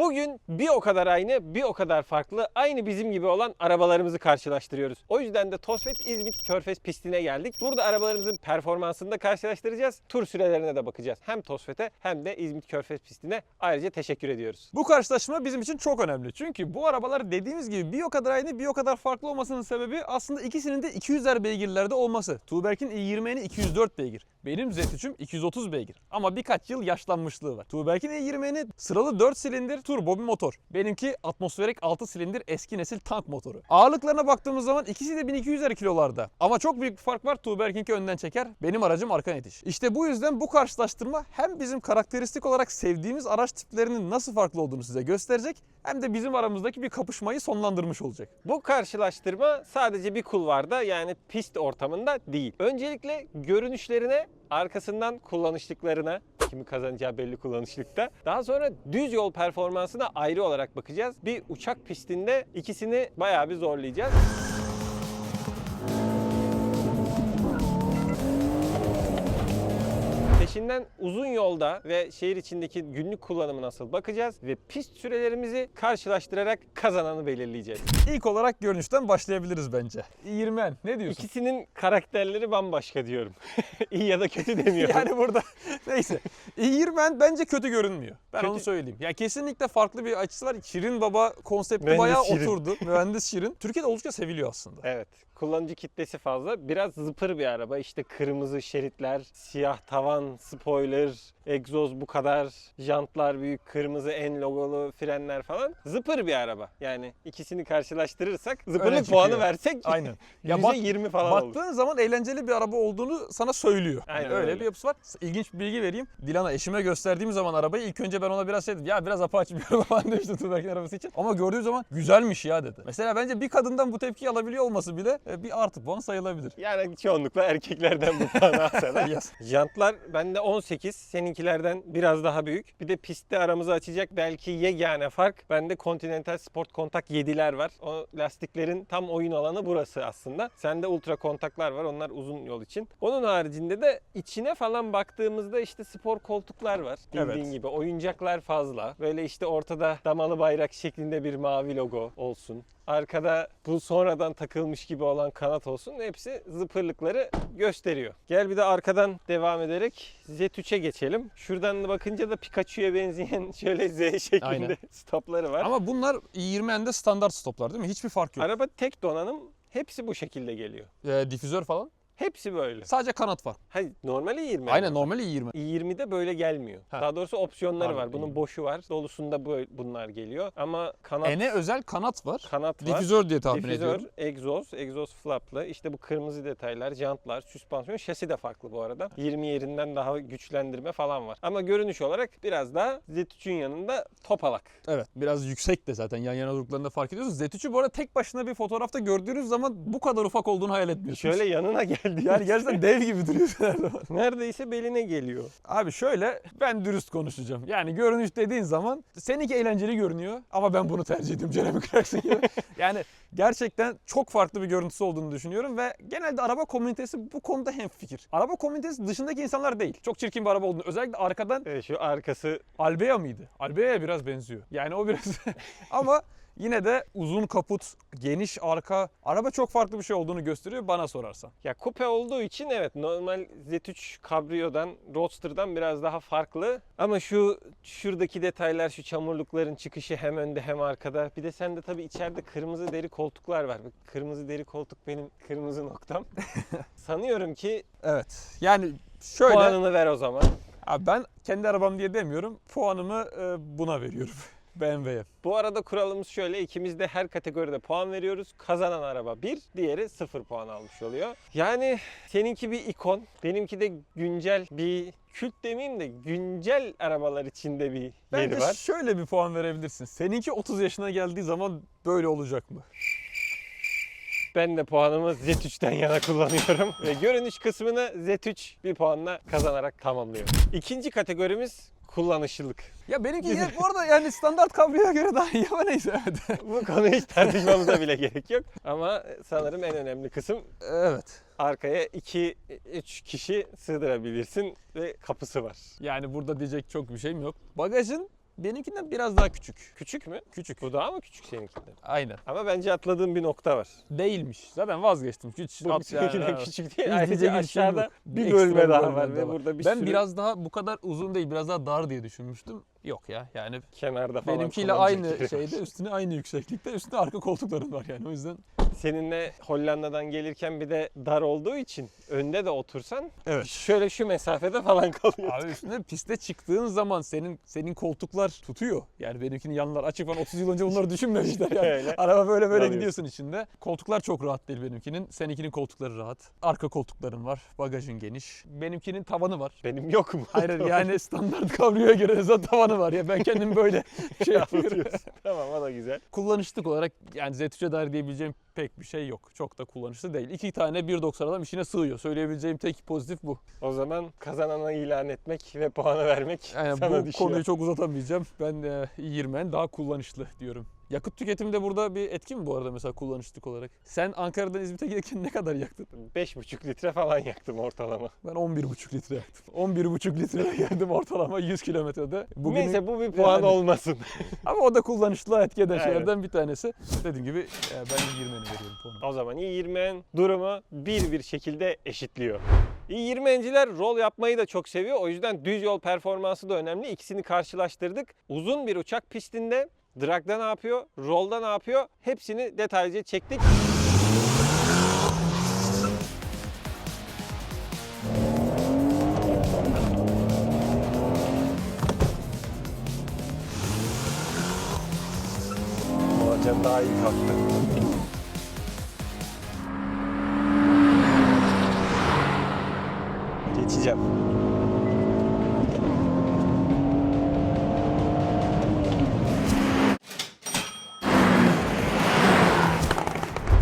Bugün bir o kadar aynı, bir o kadar farklı, aynı bizim gibi olan arabalarımızı karşılaştırıyoruz. O yüzden de Tosvet İzmit Körfez pistine geldik. Burada arabalarımızın performansını da karşılaştıracağız. Tur sürelerine de bakacağız. Hem Tosvet'e hem de İzmit Körfez pistine ayrıca teşekkür ediyoruz. Bu karşılaşma bizim için çok önemli. Çünkü bu arabalar dediğimiz gibi bir o kadar aynı, bir o kadar farklı olmasının sebebi aslında ikisinin de 200'ler beygirlerde olması. Tuğberk'in i20'nin 204 beygir. Benim Z3'üm 230 beygir. Ama birkaç yıl yaşlanmışlığı var. Tuğberk'in i20'nin sıralı 4 silindir turbo bir motor. Benimki atmosferik 6 silindir eski nesil tank motoru. Ağırlıklarına baktığımız zaman ikisi de 1200'er kilolarda. Ama çok büyük bir fark var. Tuğberk'inki önden çeker. Benim aracım arkadan itiş. İşte bu yüzden bu karşılaştırma hem bizim karakteristik olarak sevdiğimiz araç tiplerinin nasıl farklı olduğunu size gösterecek, hem de bizim aramızdaki bir kapışmayı sonlandırmış olacak. Bu karşılaştırma sadece bir kulvarda, yani pist ortamında değil. Öncelikle görünüşlerine, arkasından kullanışlıklarına, kimi kazanacağı belli kullanışlıkta. Daha sonra düz yol performansına ayrı olarak bakacağız. Bir uçak pistinde ikisini bayağı bir zorlayacağız. Peşinden uzun yolda ve şehir içindeki günlük kullanımı nasıl bakacağız ve pist sürelerimizi karşılaştırarak kazananı belirleyeceğiz. İlk olarak görünüşten başlayabiliriz bence. i20N ne diyorsun? İkisinin karakterleri bambaşka diyorum. İyi ya da kötü demiyorum. Yani burada neyse. i20N bence kötü görünmüyor. Ben Kötü. onu söyleyeyim. Ya kesinlikle farklı bir açısı var. Şirin Baba konsepti Mühendis bayağı Şirin. oturdu. Mühendis Şirin. Türkiye'de oldukça seviliyor aslında. Evet. Kullanıcı kitlesi fazla. Biraz zıpır bir araba. İşte kırmızı şeritler, siyah tavan, spoiler, egzoz bu kadar, jantlar büyük, kırmızı en logolu frenler falan. Zıpır bir araba. Yani ikisini karşılaştırırsak, zıpırlık Öyle çıkıyor. puanı versek Aynen. Ya bak, %20 falan olur. baktığın zaman eğlenceli bir araba olduğunu sana söylüyor. Aynen Yani öyle öyle. bir yapısı var. İlginç bir bilgi vereyim. Dilan'a, eşime gösterdiğim zaman arabayı ilk önce ben ona biraz şey dedim. Ya biraz Apache bir araba falan demiştim Tuğberk'in arabası için. Ama gördüğü zaman güzelmiş ya dedi. Mesela bence bir kadından bu tepkiyi alabiliyor olması bile bir artı puan sayılabilir. Yani çoğunlukla erkeklerden bu puanı alsalar. Yes. Jantlar bende 18, seninkilerden biraz daha büyük. Bir de pistte aramızı açacak belki yegane fark, bende Continental Sport Contact 7'ler var. O lastiklerin tam oyun alanı burası aslında. Sende Ultra kontaklar var, onlar uzun yol için. Onun haricinde de içine falan baktığımızda işte spor koltuklar var. Bildiğin Evet. gibi oyuncaklar fazla. Böyle işte ortada damalı bayrak şeklinde bir mavi logo olsun. Arkada bu sonradan takılmış gibi olan kanat olsun. Hepsi zıpırlıkları gösteriyor. Gel bir de arkadan devam ederek Z3'e geçelim. Şuradan da bakınca da Pikachu'ya benzeyen şöyle Z şeklinde Aynen. stopları var. Ama bunlar i20N'de standart stoplar değil mi? Hiçbir fark yok. Araba tek donanım, hepsi bu şekilde geliyor. Difüzör falan. Hepsi böyle. Sadece kanat var. Hayır, normali 20. Aynen, normali i20. i20'de böyle gelmiyor. Ha. Daha doğrusu opsiyonları Pardon, var. Bunun iyi. boşu var. Dolusunda bunlar geliyor. Ama kanat Ene özel kanat var. var. Difüzör diye tahmin Difüzör, ediyorum. egzoz flaplı. İşte bu kırmızı detaylar, jantlar, süspansiyon, şasi de farklı bu arada. 20 yerinden daha güçlendirme falan var. Ama görünüş olarak biraz daha Z3'ün yanında topalak. Evet, biraz yüksek de zaten yan yana durduklarında fark ediyorsunuz. Z3'ü bu arada tek başına bir fotoğrafta gördüğünüz zaman bu kadar ufak olduğunu hayal etmiyorsunuz. Şöyle yanına geldi. Yani gerçekten dev gibi duruyor her zaman. neredeyse beline geliyor. Abi şöyle, ben dürüst konuşacağım. Yani görünüş dediğin zaman seninki eğlenceli görünüyor ama ben bunu tercih ediyorum Jeremy Clarkson gibi. Yani gerçekten çok farklı bir görüntüsü olduğunu düşünüyorum ve genelde araba komünitesi bu konuda hemfikir. Araba komünitesi dışındaki insanlar değil. Çok çirkin bir araba olduğunu, özellikle arkadan Evet, şu arkası Albea mıydı? Albea'ya biraz benziyor. Yani o biraz ama yine de uzun kaput, geniş arka, araba çok farklı bir şey olduğunu gösteriyor bana sorarsan. ya kupe olduğu için evet, normal Z3 Cabrio'dan, Roadster'dan biraz daha farklı. Ama şuradaki detaylar, şu çamurlukların çıkışı hem önde hem arkada. Bir de sende tabii içeride kırmızı deri koltuklar var. Bu kırmızı deri koltuk benim kırmızı noktam. Sanıyorum ki Evet. Yani şöyle, puanını ver o zaman. abi ben kendi arabam diye demiyorum. Puanımı buna veriyorum. BMW'ye. Bu arada kuralımız şöyle: ikimiz de her kategoride puan veriyoruz. Kazanan araba 1, diğeri 0 puan almış oluyor. Yani seninki bir ikon, benimki de güncel bir kült demeyeyim de güncel arabalar içinde bir yeri Bence var. şöyle bir puan verebilirsin. Seninki 30 yaşına geldiği zaman böyle olacak mı? Ben de puanımı Z3'ten yana kullanıyorum. Ve görünüş kısmını Z3 bir puanla kazanarak tamamlıyor. İkinci kategorimiz kullanışlılık. Ya benimki bu arada yani standart kabriyoya göre daha iyi ama neyse, evet. Bu konuyu hiç tartışmamıza bile gerek yok. Ama sanırım en önemli kısım, Evet. arkaya 2-3 kişi sığdırabilirsin ve kapısı var. Yani burada diyecek çok bir şeyim yok. Bagajın Benimkinden biraz daha küçük. Küçük mü? Küçük. Bu daha mı küçük seninkinden? Aynen. Ama bence atladığım bir nokta var. Değilmiş. Zaten vazgeçtim. Hiç Bu seninki de yani, küçük değil. İzleyecek Ayrıca bir şey aşağıda yok. bir Ekstra bölme daha bölme var ve burada bir Ben sürü biraz daha bu kadar uzun değil, biraz daha dar diye düşünmüştüm. Yok ya yani kenarda falan benimkiyle kullanacak aynı yeri var. şeyde, üstüne aynı yükseklikte, üstüne arka koltukların var yani o yüzden. Seninle Hollanda'dan gelirken bir de dar olduğu için önde de otursan Evet. şöyle şu mesafede falan kalıyor. Abi üstüne piste çıktığın zaman senin koltuklar tutuyor. Yani benimkinin yanlar açık falan, 30 yıl önce bunları düşünmemişler yani. Öyle. Araba böyle Alıyorsun. gidiyorsun içinde. Koltuklar çok rahat değil benimkinin. Seninkinin koltukları rahat. Arka koltukların var. Bagajın geniş. Benimkinin tavanı var. Benim yok mu? Hayır yani standart kabriyoya göre zaten tavanı var ya. Ben kendim böyle şey yapıyorum. Tamam, o da güzel. Kullanışlık olarak yani Z3'e dair diyebileceğim pek bir şey yok. Çok da kullanışlı değil. 2 tane 1.90 adam içine sığıyor. Söyleyebileceğim tek pozitif bu. O zaman kazanana ilan etmek ve puanı vermek Yani sana bu düşüyor. konuyu çok uzatamayacağım. Ben i20'en daha kullanışlı diyorum. Yakıt tüketimi de burada bir etki mi bu arada mesela kullanışlık olarak? Sen Ankara'dan İzmit'e gelirken ne kadar yaktın? 5,5 litre falan yaktım ortalama. Ben 11,5 litre yaktım. 11,5 litre geldim ortalama 100 kilometrede. Neyse bu bir puan yani- olmasın. Ama o da kullanışlı etki eden Evet. şeylerden bir tanesi. Dediğim gibi ben 20'ni veriyorum puanı. O zaman i20'en durumu bir şekilde eşitliyor. i20'ciler rol yapmayı da çok seviyor. O yüzden düz yol performansı da önemli. İkisini karşılaştırdık. Uzun bir uçak pistinde drag'da ne yapıyor, rolda ne yapıyor? Hepsini detaylıca çektik. Muhacem daha iyi kalktı. Geçeceğim.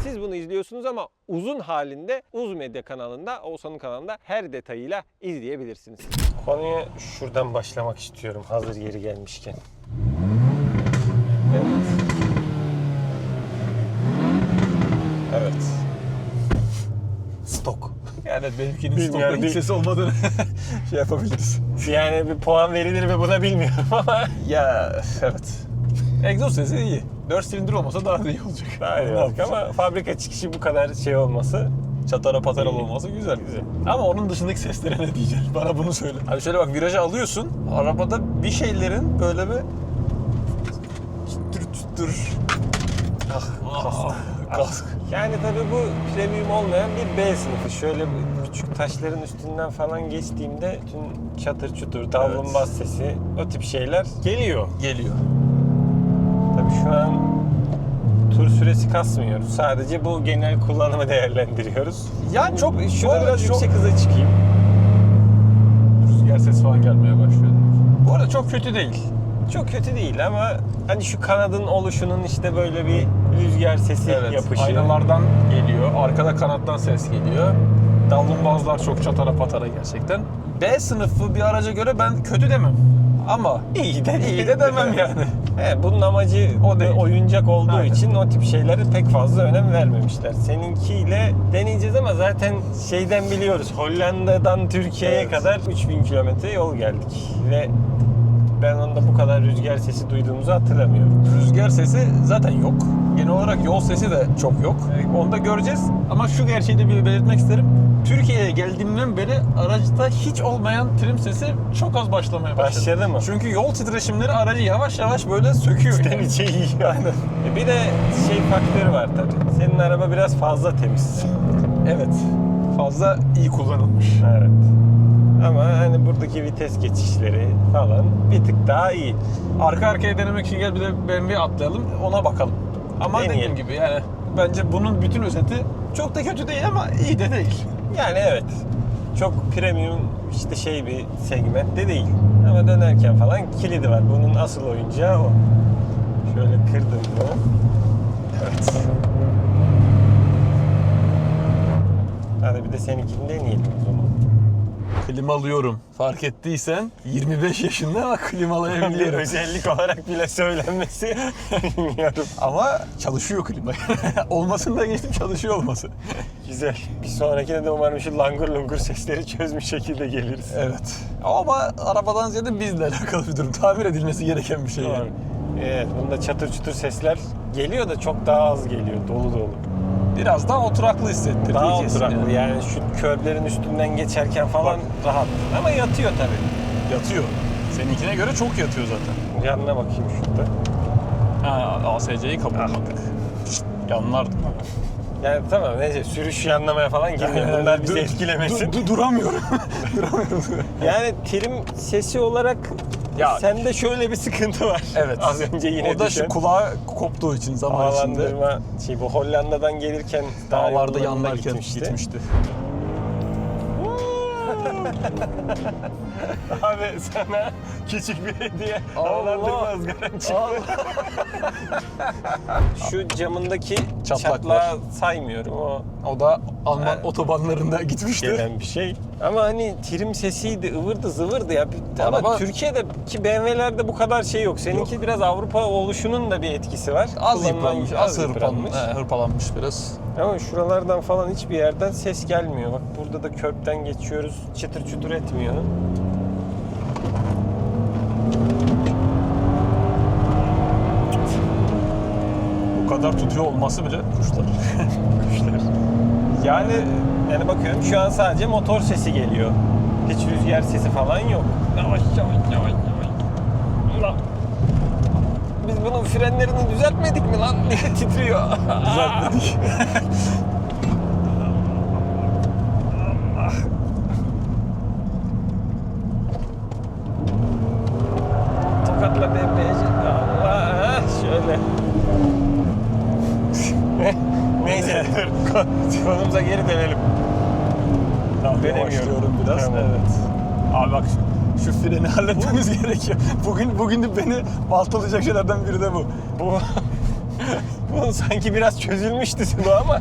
Siz bunu izliyorsunuz ama uzun halinde Uz Medya kanalında, Oğuzhan'ın kanalında her detayıyla izleyebilirsiniz. Konuya şuradan başlamak istiyorum hazır yeri gelmişken. Evet. Evet. Stok. Yani benimkinin Bilmiyorum, stokta hiç bir- sesi olmadığını şey yapabiliriz. Yani bir puan verilir mi buna bilmiyorum ama Ya evet. Egzoz sesi iyi. 4 silindir olmasa daha da iyi olacak. daha iyi Ne olacak yapacağız? ama fabrika çıkışı bu kadar şey olması Çatara patara İyi. olması güzel. güzel. Ama onun dışındaki seslere ne diyeceksin? Bana bunu söyle. Abi şöyle bak, virajı alıyorsun. Arabada bir şeylerin böyle bir çıtır çıtır. Kask. Yani tabii bu premium olmayan bir B sınıfı. Şöyle küçük taşların üstünden falan geçtiğimde tüm çatır çutur, davlumbaz sesi, o tip şeyler geliyor. Geliyor. Tabii şu an tur süresi kasmıyoruz. Sadece bu genel kullanımı değerlendiriyoruz. Yani çok Şurada biraz yüksek hıza çıkayım. rüzgar ses falan gelmeye başlıyor. Bu arada çok kötü değil. Çok kötü değil ama hani şu kanadın oluşunun işte böyle bir rüzgar sesi yapışı. Aynalardan geliyor. Arkada kanattan ses geliyor. Davlumbazlar çok çatara patara gerçekten. B sınıfı bir araca göre ben kötü demem. Ama İyi de, iyi de demem yani. Evet, bunun amacı O değil. oyuncak olduğu Aynen. için o tip şeylere pek fazla önem vermemişler. Seninkiyle deneyeceğiz ama zaten şeyden biliyoruz. Hollanda'dan Türkiye'ye Evet. kadar 3000 kilometre yol geldik. Ve ben onda bu kadar rüzgar sesi duyduğumuzu hatırlamıyorum. Rüzgar sesi zaten yok. Genel olarak yol sesi de çok yok. Onu da göreceğiz. Ama şu gerçeği de bir belirtmek isterim. Türkiye'ye geldiğimden beri araçta hiç olmayan trim sesi çok az başlamaya başladı. Başladı mı? Çünkü yol titreşimleri aracı yavaş yavaş böyle söküyor. İçten içe yiyor. Bir de şey faktörü var tabii. Senin araba biraz fazla temiz. Evet. Fazla iyi kullanılmış. Evet. Ama hani buradaki vites geçişleri falan bir tık daha iyi. Arka arkaya denemek için gel bir de BMW atlayalım, ona bakalım. Ama Deneyelim. dediğim gibi yani bence bunun bütün özeti çok da kötü değil ama iyi de değil. Yani evet. Çok premium işte şey bir segmentte değil. Ama dönerken falan kilidi var. Bunun asıl oyuncağı o. Şöyle kırdım mı? Evet. Hadi bir de seninkini deneyelim o zaman. Klimalıyorum. Fark ettiysen 25 yaşında ama Bir klimalayabiliyorum. özellik olarak bile söylenmesi bilmiyorum. Ama çalışıyor klima. Olmasını da geçtim, çalışıyor olması. Güzel. Bir sonrakine de umarım şu langur lungur sesleri çözmüş şekilde geliriz. Evet. Ama arabadan ziyade bizle alakalı bir durum. Tamir edilmesi gereken bir şey yani. Doğru. Evet, bunda çatır çutur sesler geliyor da çok daha az geliyor, dolu dolu. Biraz daha oturaklı hissettirdi. Daha kesin oturaklı yani şu körblerin üstünden geçerken falan rahat. Ama yatıyor tabii. Yatıyor. Seninkine göre çok yatıyor zaten. Yanına bakayım şurada. Ha, ASC'yi kapatmadık. Yanlardım. Yani tamam neyse sürüş yanlamaya falan girmiyor. Bunlar bizi etkilemesin. Duramıyorum. Duramıyorum. Yani trim sesi olarak Ya- sende şöyle bir sıkıntı var. Evet. Az önce yine O da düşen. şu kulağı koptuğu için zaman içinde. Havalandırma bu Hollanda'dan gelirken Dağlarda yollarında yanlarken gitmişti. Abi sana küçük bir hediye. Allah! Havalandırma ızgaran çıktı. Şu camındaki Çatlak çatlağı saymıyorum. O O da Alman otobanlarında gitmiştir. gelen bir şey. Ama hani trim sesiydi, ıvırdı zıvırdı ya. Ama Araba- Türkiye'deki BMW'lerde bu kadar şey yok. Seninki biraz Avrupa oluşunun da bir etkisi var. Az Kullanılan- yıpranmış, az hırpalanmış biraz. Ama şuralardan falan hiçbir yerden ses gelmiyor. Bak burada da köprüden geçiyoruz. Çıtır çıtır etmiyor. Bu kadar tutuyor olması bile kuşlar. Kuşlar. Yani bakıyorum şu an sadece motor sesi geliyor. Hiç rüzgar sesi falan yok. Yavaş yavaş yavaş yavaş. Ulan. Biz bunun frenlerini düzeltmedik mi lan? Niye titriyor? Düzeltmedik. Tokatla BMW'ci. Allah. Şöyle. Neyse dur. Konumuza geri dönelim. Tamam, Dönemiyorum. yavaşlıyorum biraz. Tamam. Evet. Abi bak şu freni halletmemiz gerekiyor. Bugün de beni baltalayacak şeylerden biri de bu. Bu sanki biraz çözülmüştü bu ama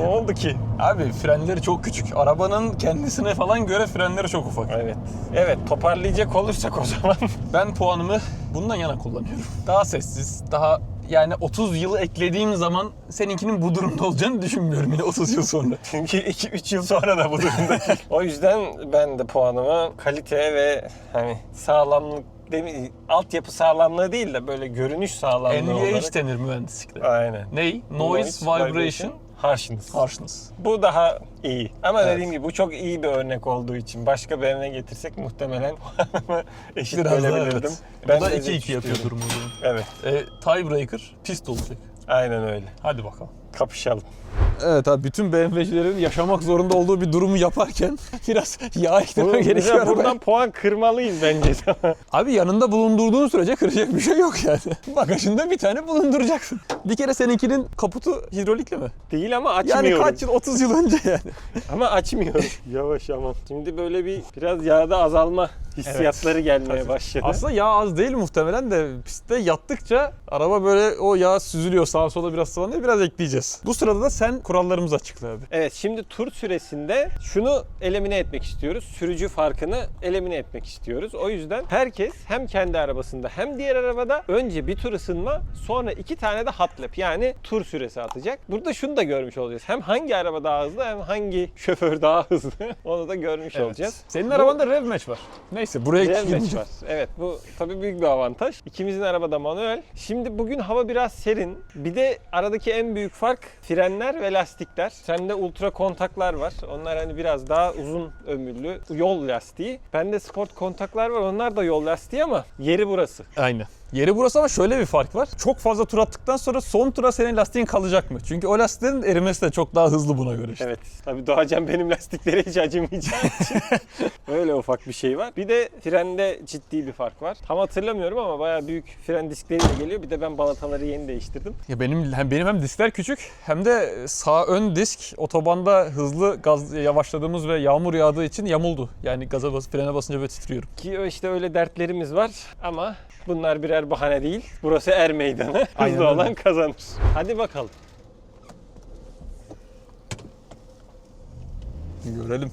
ne oldu ki? Abi frenleri çok küçük. Arabanın kendisine falan göre frenleri çok ufak. Evet. Evet, toparlayacak olursak o zaman. Ben puanımı bundan yana kullanıyorum. Daha sessiz, daha yani 30 yılı eklediğim zaman seninkinin bu durumda olacağını düşünmüyorum yine 30 yıl sonra. Çünkü 2-3 yıl sonra da bu durumda. O yüzden ben de puanımı kalite ve hani sağlamlık altyapı sağlamlığı değil de böyle görünüş sağlamlığı NVH olarak. denir mühendislikte. Aynen. Ney? Noise, Vibration, Harshness. Harshness. Bu daha iyi. Ama Evet. dediğim gibi bu çok iyi bir örnek olduğu için başka birine getirsek muhtemelen eşit Biraz daha bölebilirdim. evet. Ben Bu da de 2-2 yapıyor istiyorum. durumu. o zaman. Evet. Tiebreaker pist olacak. Aynen öyle. Hadi bakalım. Kapışalım. Evet abi bütün BMW'cilerin yaşamak zorunda olduğu bir durumu yaparken biraz yağ ekleme gerekiyor Mesela arabaya. buradan puan kırmalıyız bence. Abi yanında bulundurduğun sürece kıracak bir şey yok yani. Bagajında bir tane bulunduracaksın. Bir kere seninkinin kaputu hidrolikli mi? Değil ama açmıyorum. Yani kaç yıl? 30 yıl önce yani. Ama açmıyorum. Yavaş aman. Şimdi böyle biraz yağda azalma hissiyatları gelmeye başladı. Aslında yağ az değil muhtemelen de pistte yattıkça araba böyle o yağ süzülüyor sağa sola biraz sallanıyor biraz ekleyeceğiz. Bu sırada da sen kurallarımızı açıkla abi. Evet, şimdi tur süresinde şunu elimine etmek istiyoruz. Sürücü farkını elimine etmek istiyoruz. O yüzden herkes hem kendi arabasında hem diğer arabada önce bir tur ısınma, sonra 2 tane de hot lap yani tur süresi atacak. Burada şunu da görmüş olacağız. Hem hangi araba daha hızlı hem hangi şoför daha hızlı onu da görmüş olacağız. Senin Bu- arabanda rev match var. Neyse buraya Rev match girmeyeceğim. var. Evet, bu tabii büyük bir avantaj. İkimizin arabada manuel. Şimdi bugün hava biraz serin. Bir de aradaki en büyük fark frenler ve lastikler. Sende ultra kontaklar var. Onlar hani biraz daha uzun ömürlü yol lastiği. Bende sport kontaklar var. Onlar da yol lastiği ama yeri burası. Aynen. Yeri burası ama şöyle bir fark var. Çok fazla tur attıktan sonra son tura senin lastiğin kalacak mı? Çünkü o lastiklerin erimesi de çok daha hızlı buna göre işte. Evet. Tabii Doğacan benim lastiklere hiç acımayacağı için. Öyle ufak bir şey var. Bir de frende ciddi bir fark var. Tam hatırlamıyorum ama bayağı büyük fren diskleriyle geliyor. Bir de ben balataları yeni değiştirdim. Ya benim hem diskler küçük hem de sağ ön disk otobanda hızlı gaz yavaşladığımız ve yağmur yağdığı için yamuldu. Yani gaza basıp frene basınca böyle titriyorum. Ki işte öyle dertlerimiz var ama bunlar birer bahane değil. Burası er meydanı. Aynen Hızlı öyle. olan kazanır. Hadi bakalım. Görelim.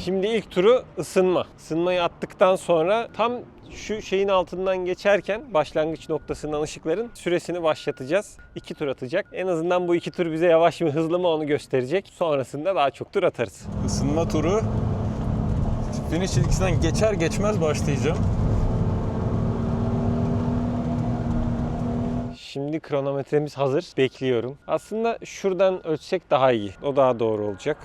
Şimdi ilk turu ısınma. Isınmayı attıktan sonra tam Şu şeyin altından geçerken başlangıç noktasından ışıkların süresini başlatacağız. 2 tur atacak. En azından bu 2 tur bize yavaş mı hızlı mı onu gösterecek. Sonrasında daha çok tur atarız. Isınma turu. Finish çizgisinden geçer geçmez başlayacağım. Şimdi kronometremiz hazır. Bekliyorum. Aslında şuradan ölçsek daha iyi. O daha doğru olacak.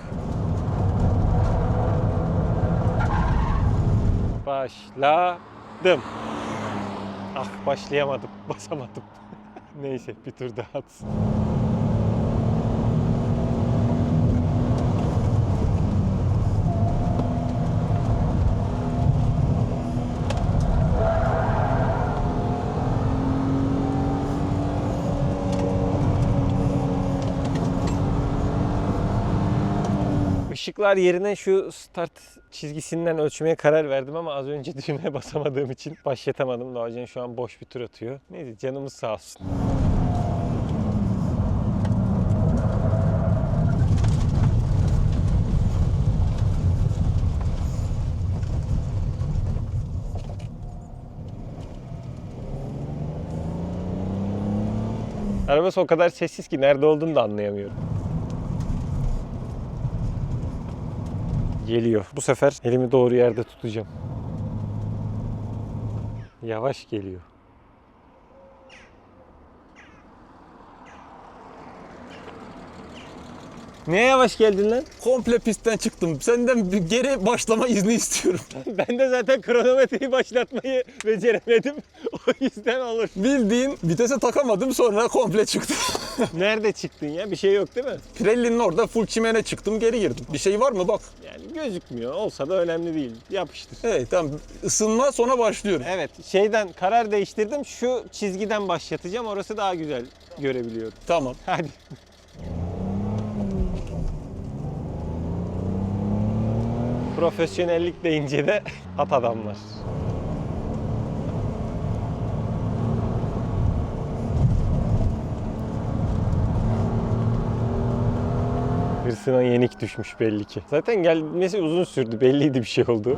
Başladım. Ah, başlayamadım. Basamadım. Neyse, bir tur daha atsın. Işıklar yerine şu start çizgisinden ölçmeye karar verdim ama az önce düğmeye basamadığım için başlatamadım. Doğacan şu an boş bir tur atıyor. Neyse, canımız sağ olsun. Arabası o kadar sessiz ki nerede olduğunu da anlayamıyorum. Geliyor. Bu sefer elimi doğru yerde tutacağım. Yavaş geliyor. Niye yavaş geldin lan? Komple pistten çıktım. Senden bir geri başlama izni istiyorum. Ben de zaten kronometreyi başlatmayı beceremedim. O yüzden olur. Bildiğin vitese takamadım, sonra komple çıktı. Nerede çıktın ya? Bir şey yok değil mi? Pirelli'nin orada full çimene çıktım, geri girdim. Bir şey var mı bak. Yani gözükmüyor. Olsa da önemli değil. Yapıştır. Evet tamam, ısınma sonra başlıyorum. Evet, şeyden karar değiştirdim. Şu çizgiden başlatacağım. Orası daha güzel görebiliyorum. Tamam. Hadi. Profesyonellik deyince de at adamlar. Hırsına yenik düşmüş belli ki. Zaten gelmesi uzun sürdü. Belliydi bir şey oldu.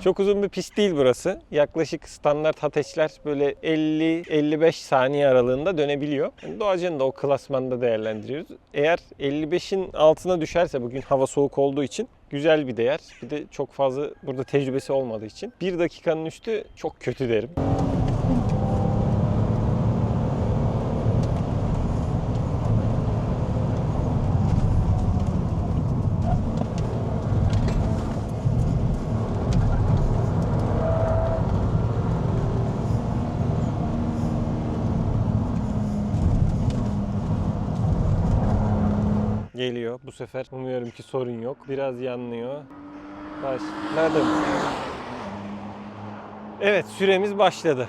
Çok uzun bir pist değil burası. Yaklaşık standart ateşler böyle 50-55 saniye aralığında dönebiliyor. Yani Doğacan'ı da o klasmanda değerlendiriyoruz. Eğer 55'in altına düşerse, bugün hava soğuk olduğu için güzel bir değer. Bir de çok fazla burada tecrübesi olmadığı için 1 dakikanın üstü çok kötü derim. Geliyor. Bu sefer umuyorum ki sorun yok. Biraz yanlıyor. Başladım. Evet, süremiz başladı.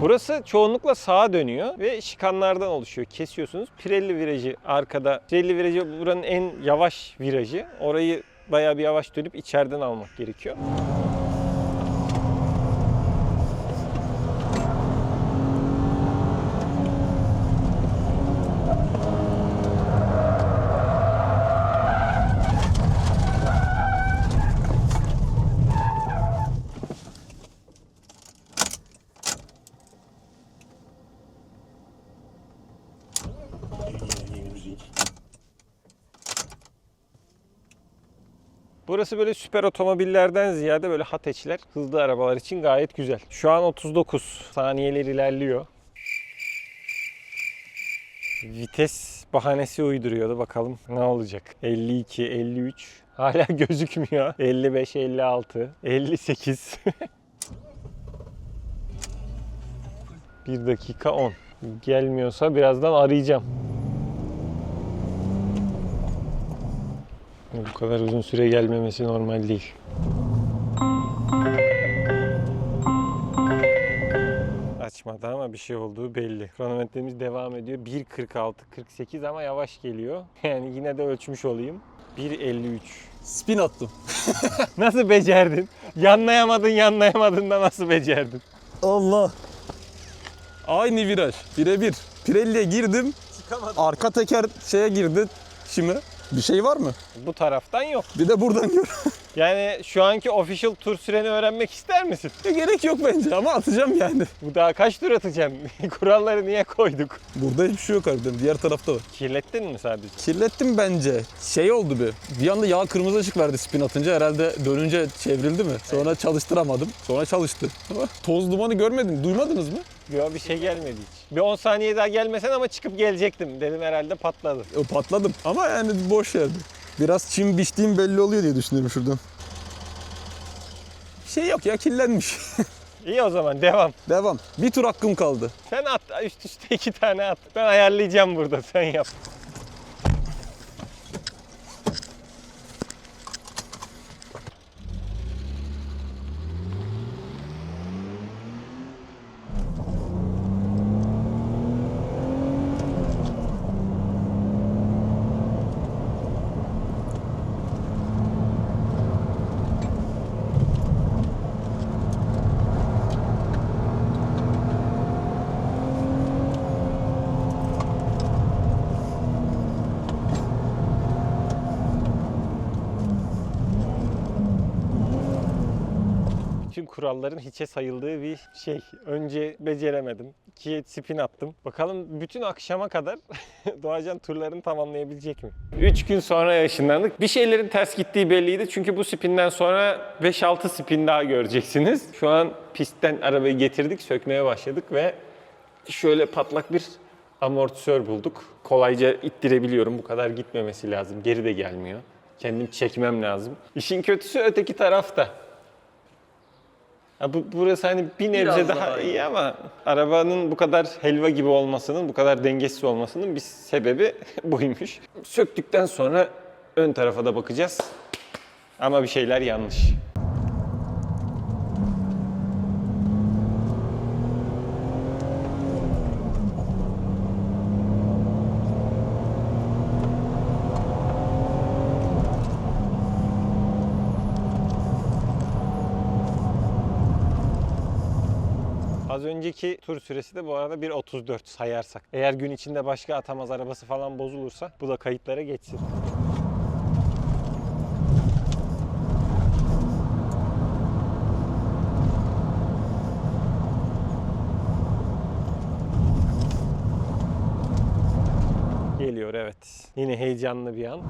Burası çoğunlukla sağa dönüyor ve şikanlardan oluşuyor. Kesiyorsunuz. Pirelli virajı arkada. Pirelli virajı buranın en yavaş virajı. Orayı bayağı bir yavaş dönüp içeriden almak gerekiyor. Burası böyle süper otomobillerden ziyade böyle hatch'ler, hızlı arabalar için gayet güzel. Şu an 39 saniyeler ilerliyor. Vites bahanesi uyduruyordu. Bakalım ne olacak. 52, 53. Hala gözükmüyor. 55, 56, 58. 1 dakika 10. Gelmiyorsa birazdan arayacağım. Bu kadar uzun süre gelmemesi normal değil. açmadı ama bir şey olduğu belli. Kronometremiz devam ediyor. 1.46-48 ama yavaş geliyor. Yani yine de ölçmüş olayım. 1.53. Spin attım. Nasıl becerdin? Yanlayamadın da nasıl becerdin? Allah. Aynı viraj. Birebir. Pirelli'ye girdim. Çıkamadım. Arka teker şeye girdi. Şimdi bir şey var mı? Bu taraftan yok. Bir de buradan gör. Yani şu anki official tur süreni öğrenmek ister misin? Gerek yok bence ama atacağım yani. Bu daha kaç tur atacağım? Kuralları niye koyduk? Burada hiçbir şey yok harbiden. Diğer tarafta var. Kirlettin mi sadece? Kirlettim bence. Şey oldu bir anda yağ kırmızı ışık verdi spin atınca. Herhalde dönünce çevrildi mi? Sonra çalıştıramadım. Sonra çalıştı. Ama toz dumanı görmedin. Duymadınız mı? Yok, bir şey gelmedi hiç. Bir 10 saniye daha gelmesen ama çıkıp gelecektim. Dedim herhalde patladı. Patladım. Ama yani boş yerdi. Biraz çim biçtiğim belli oluyor diye düşünüyorum şuradan. Şey yok ya, kirlenmiş. İyi, o zaman devam. Devam. Bir tur hakkım kaldı. Sen at, üst üste 2 tane at. Ben ayarlayacağım burada, sen yap. Bütün kuralların hiçe sayıldığı bir şey. Önce beceremedim. 2'ye spin attım. Bakalım bütün akşama kadar Doğacan turlarını tamamlayabilecek mi? 3 gün sonra yaşlandık. Bir şeylerin ters gittiği belliydi. Çünkü bu spinden sonra 5-6 spin daha göreceksiniz. Şu an pistten arabayı getirdik, sökmeye başladık ve şöyle patlak bir amortisör bulduk. Kolayca ittirebiliyorum. Bu kadar gitmemesi lazım. Geri de gelmiyor. Kendim çekmem lazım. İşin kötüsü öteki tarafta. Ya burası hani bir nebze Biraz daha daha iyi ama arabanın bu kadar helva gibi olmasının, bu kadar dengesiz olmasının bir sebebi buymuş. Söktükten sonra ön tarafa da bakacağız. Ama bir şeyler yanlış. Az önceki tur süresi de bu arada 1.34 sayarsak. Eğer gün içinde başka atamaz arabası falan bozulursa bu da kayıtlara geçsin. Geliyor, evet. Yine heyecanlı bir an.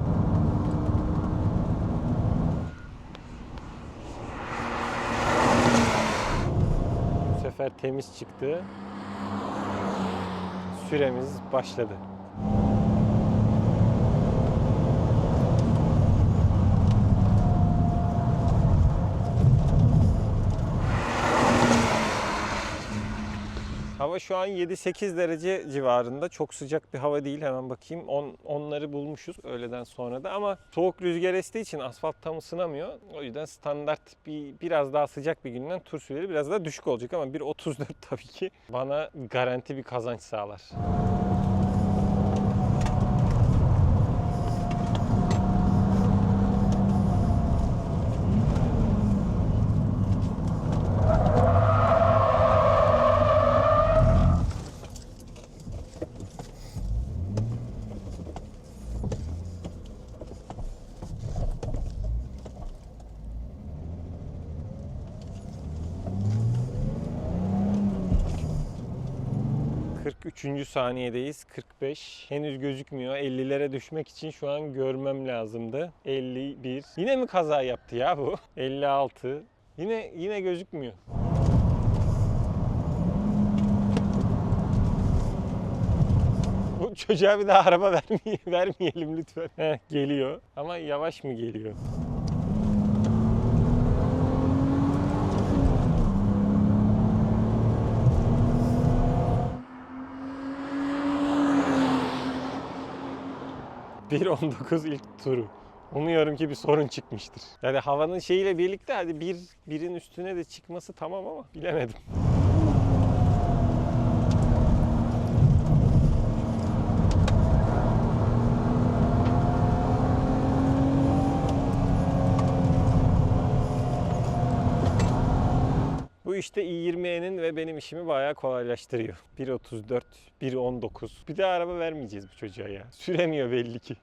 Bu sefer temiz çıktı. Süremiz başladı. Hava şu an 7-8 derece civarında. Çok sıcak bir hava değil. Hemen bakayım. Onları bulmuşuz öğleden sonra da ama soğuk rüzgar estiği için asfalt tam ısınamıyor. O yüzden standart biraz daha sıcak bir günden tur süreleri biraz daha düşük olacak ama 1.34 tabii ki bana garanti bir kazanç sağlar. Üçüncü saniyedeyiz. 45. Henüz gözükmüyor. 50'lere düşmek için şu an görmem lazımdı. 51. Yine mi kaza yaptı ya bu? 56. Yine gözükmüyor. Bu çocuğa bir daha araba vermeyelim lütfen. Heh, geliyor. Ama yavaş mı geliyor? ...1.19 ilk turu. Umuyorum ki bir sorun çıkmıştır. Yani havanın şeyiyle birlikte hadi birin üstüne de çıkması tamam ama bilemedim. işte i20E'nin ve benim işimi bayağı kolaylaştırıyor. 1.34, 1.19. Bir de araba vermeyeceğiz bu çocuğa ya. Süremiyor belli ki.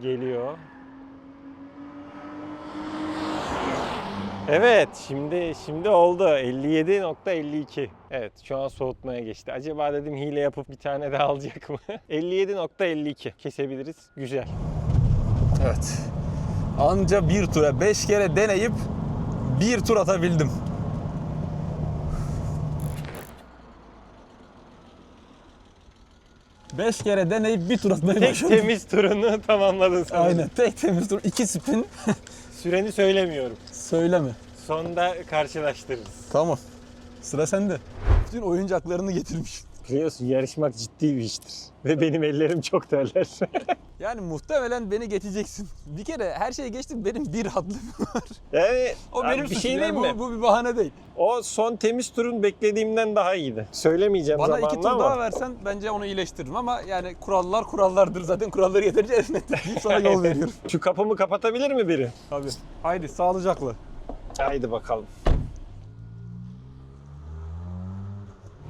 Geliyor. Evet, şimdi oldu. 57.52. Evet, şu an soğutmaya geçti. Acaba dedim hile yapıp bir tane daha alacak mı? 57.52. Kesebiliriz. Güzel. Evet. Anca bir tura 5 kere deneyip bir tur atabildim. Beş kere deneyip bir tur atmayı Tek başardım. temiz turunu tamamladın sanırım. Aynen. Tek temiz tur. 2 spin. Süreni söylemiyorum. Söyleme. Sonda karşılaştırırız. Tamam. Sıra sende. Bütün oyuncaklarını getirmiş. Biliyorsun yarışmak ciddi bir iştir. Ve benim ellerim çok terler. Yani muhtemelen beni geçeceksin. Bir kere her şeyi geçtim, benim bir haddim var. Yani O abi benim bir suçum. şey Yani diyeyim mi? bu bir bahane değil. O son temiz turun beklediğimden daha iyiydi. Söylemeyeceğim Bana zamanla 2 tur ama. daha versen bence onu iyileştiririm ama yani kurallar kurallardır. Zaten kuralları yeterince ezmettim deyip sana yol veriyorum. Şu kapımı kapatabilir mi biri? Tabii. Haydi sağlıcakla. Haydi bakalım.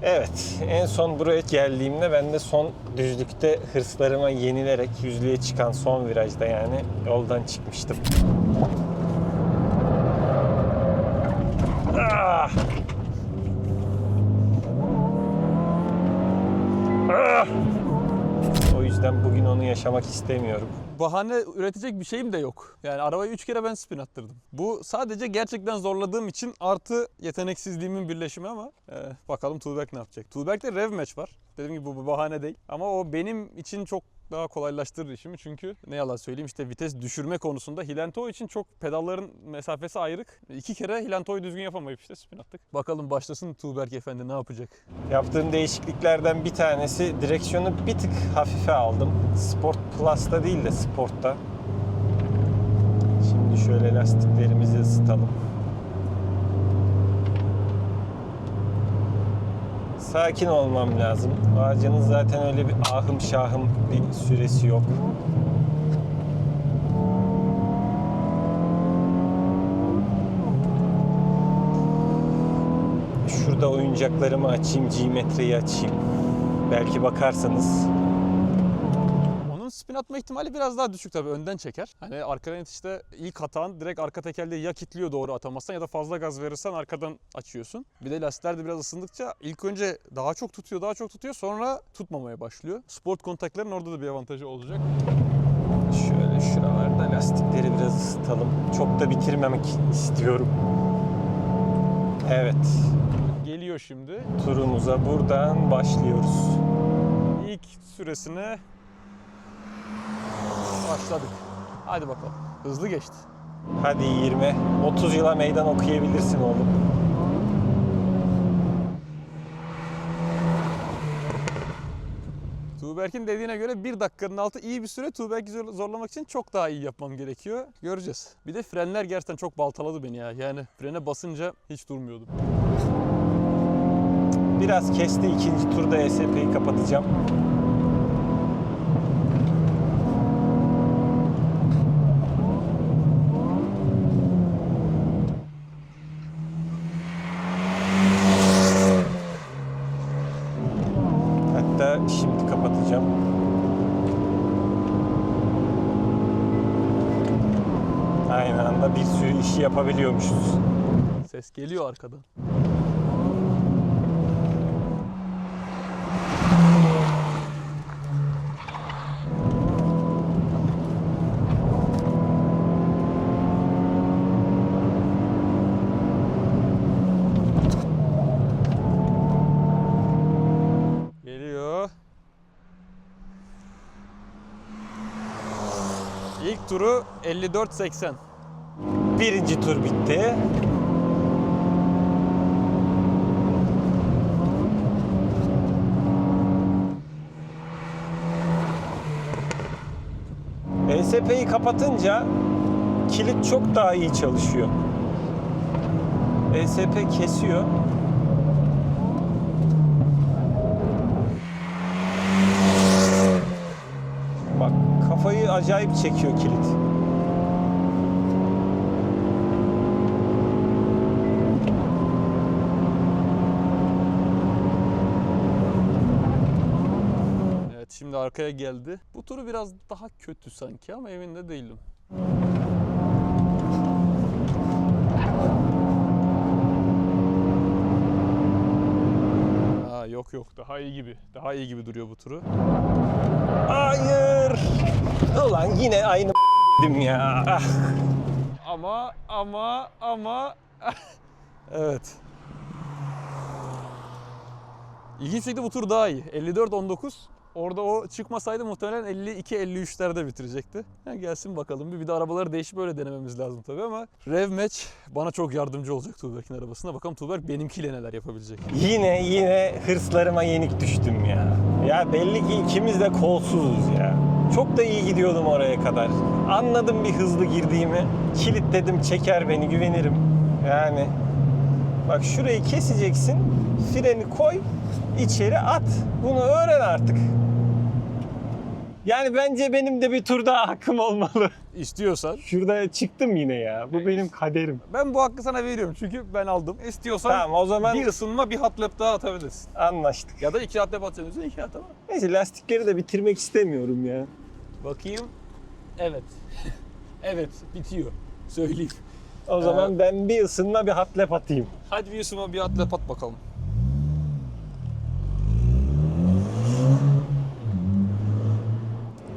Evet, en son buraya geldiğimde ben de son düzlükte hırslarıma yenilerek yüzlüğe çıkan son virajda yani yoldan çıkmıştım. Ah! Ah! O yüzden bugün onu yaşamak istemiyorum. Bahane üretecek bir şeyim de yok. Yani arabayı 3 kere ben spin attırdım. Bu sadece gerçekten zorladığım için artı yeteneksizliğimin birleşimi ama bakalım Tuğberk ne yapacak. Tuğberk'te rev match var. Dediğim gibi bu bahane değil. Ama o benim için çok daha kolaylaştırır işimi çünkü ne yalan söyleyeyim işte vites düşürme konusunda Hilanto için çok pedalların mesafesi ayrık. 2 kere Hilanto'yu düzgün yapamayıp işte spin attık. Bakalım başlasın Tuğberk Efendi ne yapacak? Yaptığım değişikliklerden bir tanesi direksiyonu bir tık hafife aldım. Sport Plus'ta değil de Sport'ta. Şimdi şöyle lastiklerimizi ısıtalım. Sakin olmam lazım. Ağacının zaten öyle bir ahım şahım bir süresi yok. Şurada oyuncaklarımı açayım, G-metreyi açayım. Belki bakarsanız. Onun spin atma ihtimali biraz daha düşük tabii, önden çeker. Hani arkadan itişte ilk hatan direkt arka tekerleği ya kilitliyor doğru atamazsan ya da fazla gaz verirsen arkadan açıyorsun. Bir de lastikler de biraz ısındıkça ilk önce daha çok tutuyor sonra tutmamaya başlıyor. Sport kontakların orada da bir avantajı olacak. Şöyle şuralarda lastikleri biraz ısıtalım. Çok da bitirmemek istiyorum. Evet. Geliyor şimdi. Turumuza buradan başlıyoruz. İlk süresine başladık. Hadi bakalım. Hızlı geçti. Hadi 20. 30 yıla meydan okuyabilirsin oğlum. Tuğberk'in dediğine göre 1 dakikanın altı iyi bir süre. Tuğberk'i zorlamak için çok daha iyi yapmam gerekiyor. Göreceğiz. Bir de frenler gerçekten çok baltaladı beni ya. Yani frene basınca hiç durmuyordum. Biraz kesti. İkinci turda ESP'yi kapatacağım. Hatta şimdi kapatacağım. Aynı anda bir sürü işi yapabiliyormuşuz. Ses geliyor arkadan. İlk turu 54.80. Birinci tur bitti. ESP'yi kapatınca kilit çok daha iyi çalışıyor. ESP kesiyor. Bak, kafayı acayip çekiyor kilit. Evet, şimdi arkaya geldi. Bu turu biraz daha kötü sanki ama emin de değilim. Yok daha iyi gibi. Daha iyi gibi duruyor bu turu. Hayır. Ulan yine aynı yedim ya. Ah. Ama evet. İlginç şekilde bu tur daha iyi. 54-19. Orada o çıkmasaydı muhtemelen 52-53'lerde bitirecekti. Yani gelsin bakalım. Bir de arabaları değişip öyle denememiz lazım tabii ama Rev Match bana çok yardımcı olacak Tuğberk'in arabasına. Bakalım Tuğberk benimkiyle neler yapabilecek. Yine hırslarıma yenik düştüm ya. Ya belli ki ikimiz de kolsuzuz ya. Çok da iyi gidiyordum oraya kadar. Anladım bir hızlı girdiğimi. Kilitledim, çeker beni, güvenirim. Yani bak, şurayı keseceksin. Freni koy, içeri at. Bunu öğren artık. Yani bence benim de bir tur daha hakkım olmalı. İstiyorsan. Şurada çıktım yine ya. Bu benim kaderim. Ben bu hakkı sana veriyorum çünkü ben aldım. İstiyorsan Tamam, o zaman bir ısınma, bir hot lap daha atabilirsin. anlaştık. Ya da 2 hot lap atacaksın, 2 at ama. Neyse, lastikleri de bitirmek istemiyorum ya. Bakayım. Evet. Evet, bitiyor. Söyleyeyim. O zaman ben bir ısınma, bir hot lap atayım. Hadi bir ısınma, bir hot lap at bakalım.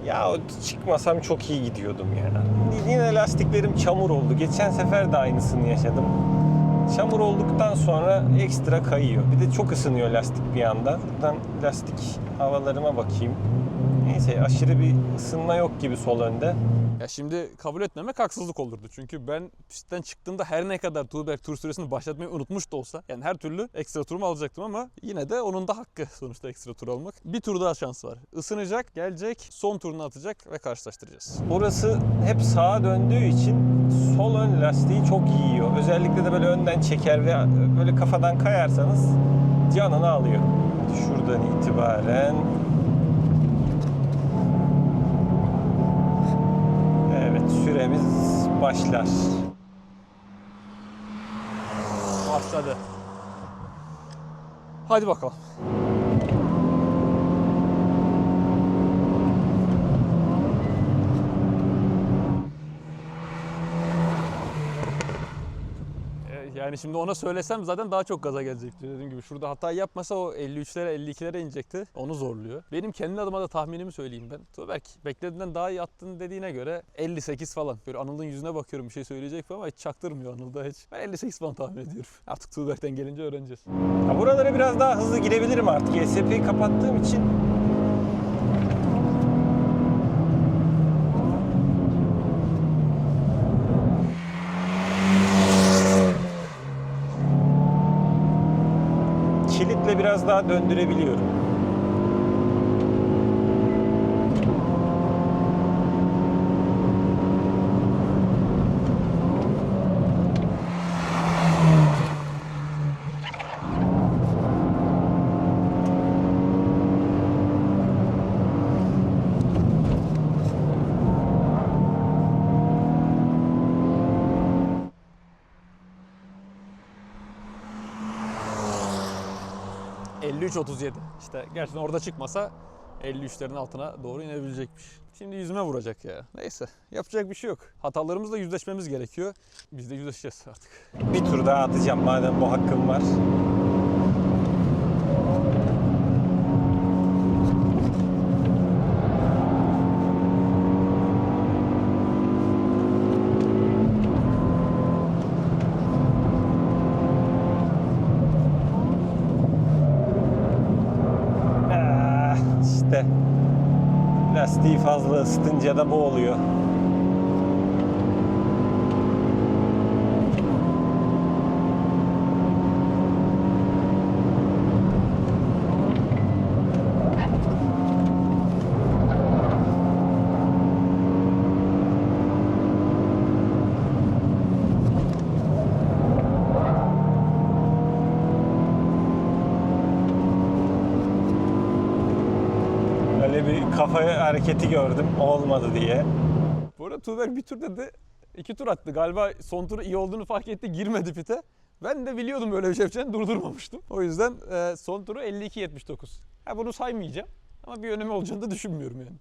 Ya çıkmasam çok iyi gidiyordum ya. Yine lastiklerim çamur oldu. Geçen sefer de aynısını yaşadım. Çamur olduktan sonra ekstra kayıyor. Bir de çok ısınıyor lastik bir anda. Buradan lastik havalarıma bakayım. Neyse, aşırı bir ısınma yok gibi sol önde. Ya şimdi kabul etmemek haksızlık olurdu. Çünkü ben pistten çıktığımda her ne kadar Tuğberk tur süresini başlatmayı unutmuş da olsa, yani her türlü ekstra turumu alacaktım ama yine de onun da hakkı sonuçta ekstra tur almak. Bir tur daha şans var. Isınacak, gelecek, son turunu atacak ve karşılaştıracağız. Burası hep sağa döndüğü için sol ön lastiği çok yiyor. Özellikle de böyle önden çeker ve böyle kafadan kayarsanız canını alıyor. Şuradan itibaren süremiz başlar. Başladı. Hadi bakalım. Yani şimdi ona söylesem zaten daha çok gaza gelecekti. Dediğim gibi şurada hata yapmasa o 53'lere 52'lere inecekti. Onu zorluyor. Benim kendi adıma da tahminimi söyleyeyim ben. Tuğberk beklediğinden daha iyi attın dediğine göre 58 falan. Böyle Anıl'ın yüzüne bakıyorum, bir şey söyleyecek ama hiç çaktırmıyor Anıl'da hiç. Ben 58 falan tahmin ediyorum. Artık Tuğberk'ten gelince öğreneceğiz. Ya buralara biraz daha hızlı girebilirim artık. ESP'yi kapattığım için. Kilitle biraz daha döndürebiliyorum. ...53-37. İşte gerçekten orada çıkmasa 53'lerin altına doğru inebilecekmiş. Şimdi yüzüme vuracak ya. Neyse, yapacak bir şey yok. Hatalarımızla yüzleşmemiz gerekiyor. Biz de yüzleşeceğiz artık. Bir tur daha atacağım madem bu hakkım var. İşte lastiği fazla ısıtınca da bu oluyor. kafa hareketi gördüm. Olmadı diye. Bu arada Tuğberk bir tur dedi. 2 tur attı. Galiba son turu iyi olduğunu fark etti. Girmedi pite. Ben de biliyordum böyle bir şey yapacağını, durdurmamıştım. O yüzden son turu 52.79. Ha, bunu saymayacağım. Ama bir önemi olacağını da düşünmüyorum yani.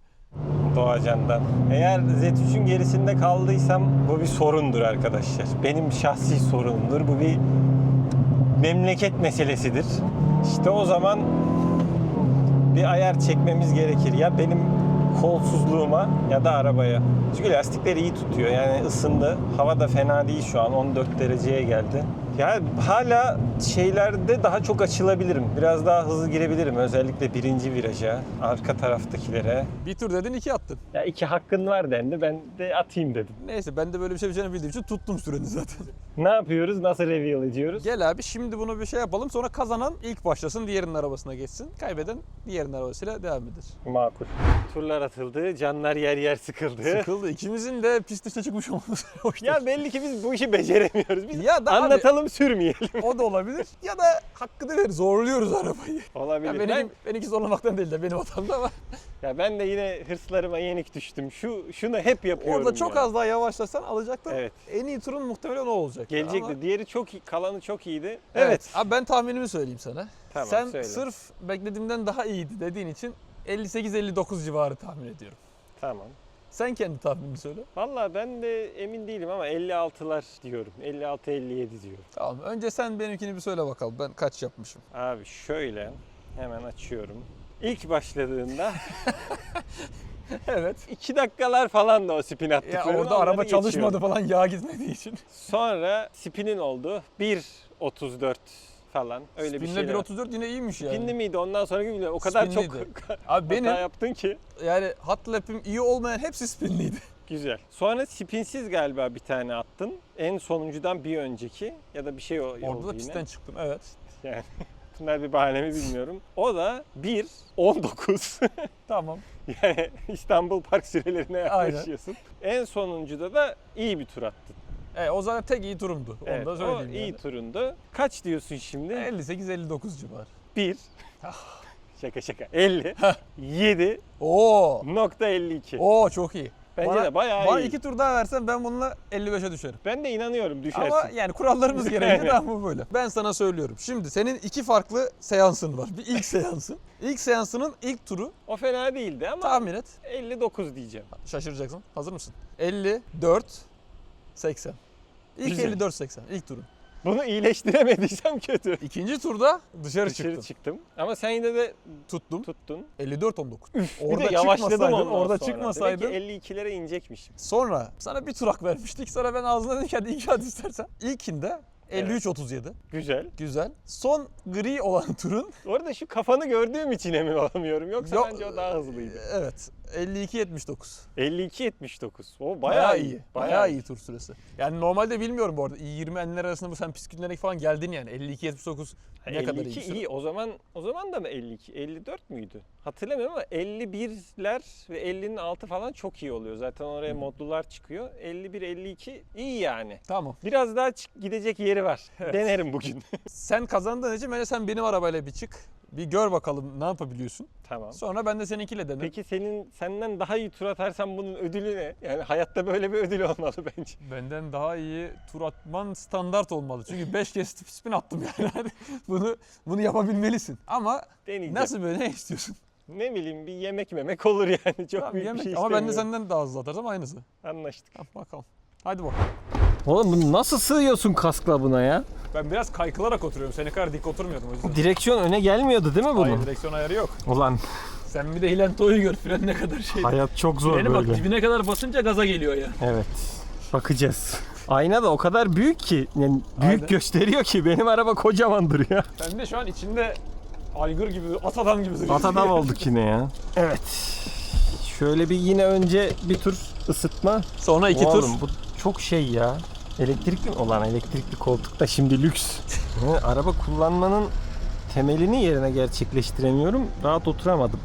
Doğacan'dan. Eğer Z3'ün gerisinde kaldıysam bu bir sorundur arkadaşlar. Benim şahsi sorunumdur. Bu bir memleket meselesidir. İşte o zaman bir ayar çekmemiz gerekir. Ya benim kolsuzluğuma ya da arabaya. Çünkü lastikleri iyi tutuyor. Yani ısındı. Hava da fena değil şu an. 14 dereceye geldi. Ya hala şeylerde daha çok açılabilirim. Biraz daha hızlı girebilirim. Özellikle birinci viraja, arka taraftakilere. Bir tur dedin 2 attın. Ya 2 hakkın var dendi. Ben de atayım dedim. Neyse, ben de böyle bir şey yapacağını bildiğim için tuttum süreni zaten. Ne yapıyoruz? Nasıl reveal ediyoruz? Gel abi, şimdi bunu bir şey yapalım. Sonra kazanan ilk başlasın, diğerinin arabasına geçsin. Kaybeden diğerinin arabasıyla devam eder. Makul. Turlar atıldı. Canlar yer yer sıkıldı. Sıkıldı. İkimizin de pist dışına çıkmış olması hoş değil. Ya belli ki biz bu işi beceremiyoruz. Biz Ya da abi- anlatalım, sürmeyelim. O da olabilir. Ya da hakkını ver, zorluyoruz arabayı. Olabilir. Ya benimki zorlamaktan değil de benim hatamda ama. Ben de yine hırslarıma yenik düştüm. Şunu hep yapıyorum. Orada çok ya. az daha yavaşlasan alacaktın. Evet. En iyi turun muhtemelen o olacak. Gelecekti. Ama- Diğeri çok iyi, kalanı çok iyiydi. Evet. Abi ben tahminimi söyleyeyim sana. Tamam, Sen söyle. sırf beklediğimden daha iyiydi dediğin için 58-59 civarı tahmin ediyorum. Tamam. Sen kendi tahminini söyle. Vallahi ben de emin değilim ama 56'lar diyorum. 56-57 diyorum. Tamam. Önce sen benimkini bir söyle bakalım. Ben kaç yapmışım? Abi şöyle hemen açıyorum. İlk başladığında Evet. 2 dakikalar falan da o spin Ya attıkların. orada onları araba çalışmadı geçiyorum. falan, yağ gitmediği için. Sonra spinin oldu. 1.34 falan. Öyle bir Spinle şey. 1.34 yine iyiymiş yani. Spinli miydi ondan sonraki bilmiyorum. O kadar Spinliydi. çok Abi benim hata yaptın ki. yani hot lap'im iyi olmayan hepsi spinliydi. Güzel. Sonra spinsiz galiba bir tane attın. En sonuncudan bir önceki ya da bir şey oldu Orada da yine. pistten çıktım, evet. Yani bunlar bir bahane mi bilmiyorum. O da 1.19. Tamam. Yani İstanbul Park sürelerine yaklaşıyorsun. En sonuncuda da iyi bir tur attın. O zaten tek iyi turumdu. Evet, Onu da söyleyeyim. o iyi yani. turundu. Kaç diyorsun şimdi? 58-59 civarı. 1. Şaka. 57.52. Oo çok iyi. Bence de bayağı bana iyi. 2 tur daha versen ben bununla 55'e düşerim. Ben de inanıyorum düşersin. Ama yani kurallarımız gereği Aynen. de bu böyle. Ben sana söylüyorum. Şimdi senin 2 farklı seansın var. Bir ilk seansın. İlk seansının ilk turu O fena değildi ama tahmin et. 59 diyeceğim. Şaşıracaksın. Hazır mısın? 54 80. İlk Güzel. 54 80 ilk turun. Bunu iyileştiremediysem kötü. İkinci turda dışarı Dışarı çıktım. çıktım. Ama sen yine de Tuttum. tuttun. 54 19. Bir de yavaşladım ondan orada sonra. çıkmasaydın. Demek ki 52'lere inecekmişim. Sonra sana bir tur hak vermiştik. Sonra ben ağzına dedim ki hadi 2 at istersen. İlkinde 53 37. Güzel. Güzel. Son gri olan turun Orada şu kafanı gördüğüm için emin olamıyorum. Yoksa Yok, bence o daha hızlıydı. evet 52 79. 52-79. O Bayağı iyi. Bayağı iyi tur süresi. Yani normalde bilmiyorum bu arada. 20 enler arasında bu sen pist günlerine falan geldin yani. 52 79 ne kadar iyi. 52 bir süre. iyi. O zaman da mı 52? 54 müydü? Hatırlamıyorum ama 51'ler ve 50'nin altı falan çok iyi oluyor. Zaten oraya modlular çıkıyor. 51-52 iyi yani. Tamam. Biraz daha gidecek yeri var. Denerim bugün. Sen kazandığın için bence sen benim arabayla bir çık. Bir gör bakalım ne yapabiliyorsun. Tamam. Sonra ben de seninkiyle denerim. Peki senden daha iyi tur atarsam bunun ödülü ne? Yani hayatta böyle bir ödül olmalı bence. Benden daha iyi tur atman standart olmalı. Çünkü 5 kez spin attım yani. Hani bunu yapabilmelisin. Ama Deneyeceğim. nasıl böyle, ne istiyorsun? Ne bileyim bir yemek olur yani. Çok Tamam, büyük yemek. bir şey Ama ben de istemiyorum. senden daha hızlı atarsam aynısı. Anlaştık. Tamam, bakalım. Hadi bakalım. Oğlum bunu nasıl sığıyorsun kaskla buna ya? Ben biraz kaykılarak oturuyorum. Seni kadar dik oturmuyordum o yüzden. Direksiyon öne gelmiyordu değil mi bunun? Hayır, direksiyon ayarı yok. Ulan Sen bir de Hilento'yu gör. Fren ne kadar şey. hayat çok zor Freni bak, böyle. dibine kadar basınca gaza geliyor ya. Evet. Bakacağız. Ayna da o kadar büyük ki, yani büyük Aynen. gösteriyor ki benim araba kocamandır ya. Sen de şu an içinde aygır gibi, at adam gibi duruyorsun. At adam olduk yine ya. Evet. Şöyle bir yine önce bir tur ısıtma. Sonra 2 tur. Oğlum bu çok şey ya. Elektrikli olan elektrikli koltuk da şimdi lüks. Yani araba kullanmanın temelini yerine gerçekleştiremiyorum. Rahat oturamadım.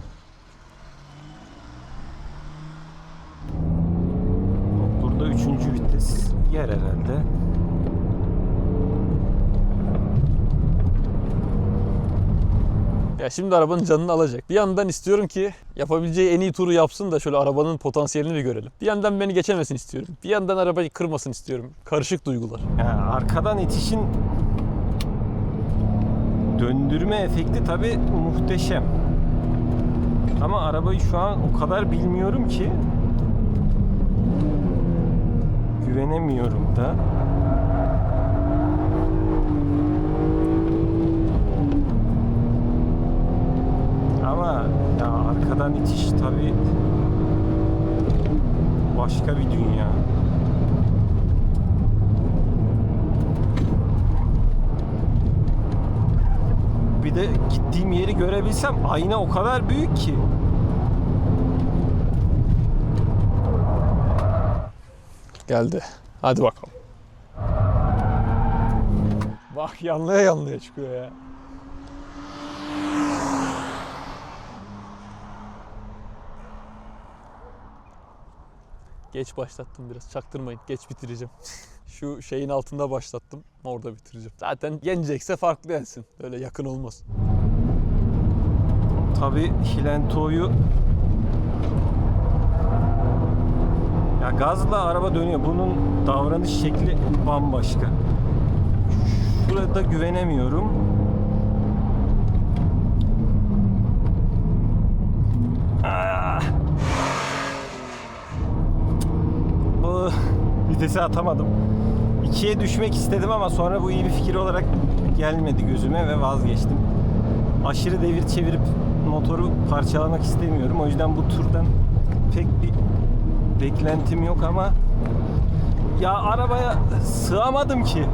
Burada 3. vites yer herhalde. Ya şimdi arabanın canını alacak. Bir yandan istiyorum ki yapabileceği en iyi turu yapsın da şöyle arabanın potansiyelini bir görelim. Bir yandan beni geçemesin istiyorum. Bir yandan arabayı kırmasın istiyorum. Karışık duygular. Yani arkadan itişin döndürme efekti tabii muhteşem. Ama arabayı şu an o kadar bilmiyorum ki güvenemiyorum da. Ama ya arkadan itiş tabii başka bir dünya. Bir de gittiğim yeri görebilsem ayna o kadar büyük ki. Geldi. Hadi bakalım. Bak yanlaya yanlaya çıkıyor ya. Geç başlattım biraz. Çaktırmayın. Geç bitireceğim. Şu şeyin altında başlattım. Orada bitireceğim. Zaten yenecekse farklı yensin. Öyle yakın olmaz. Tabii Hilento'yu ya gazla araba dönüyor. Bunun davranış şekli bambaşka. Şurada güvenemiyorum. Ah! Oh, vitesi atamadım. 2'ye düşmek istedim ama sonra bu iyi bir fikir olarak gelmedi gözüme ve vazgeçtim. Aşırı devir çevirip motoru parçalamak istemiyorum. O yüzden bu turdan pek bir beklentim yok ama ya arabaya sığamadım ki.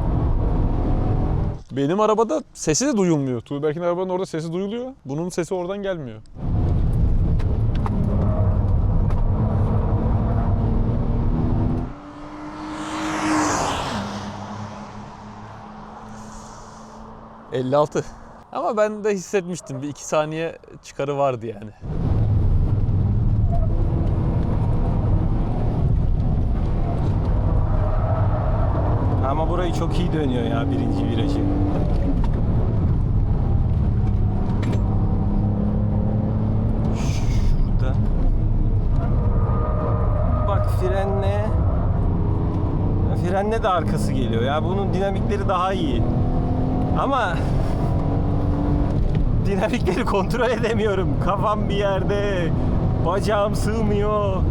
Benim arabada sesi de duyulmuyor. Tuğberk'in arabanın orada sesi duyuluyor. Bunun sesi oradan gelmiyor. ...56. Ama ben de hissetmiştim. Bir 2 saniye çıkarı vardı yani. Ama burayı çok iyi dönüyor ya birinci virajı. Şurada. Bak frenle. Frenle de arkası geliyor ya. Bunun dinamikleri daha iyi. Ama dinamikleri kontrol edemiyorum. Kafam bir yerde. Bacağım sığmıyor.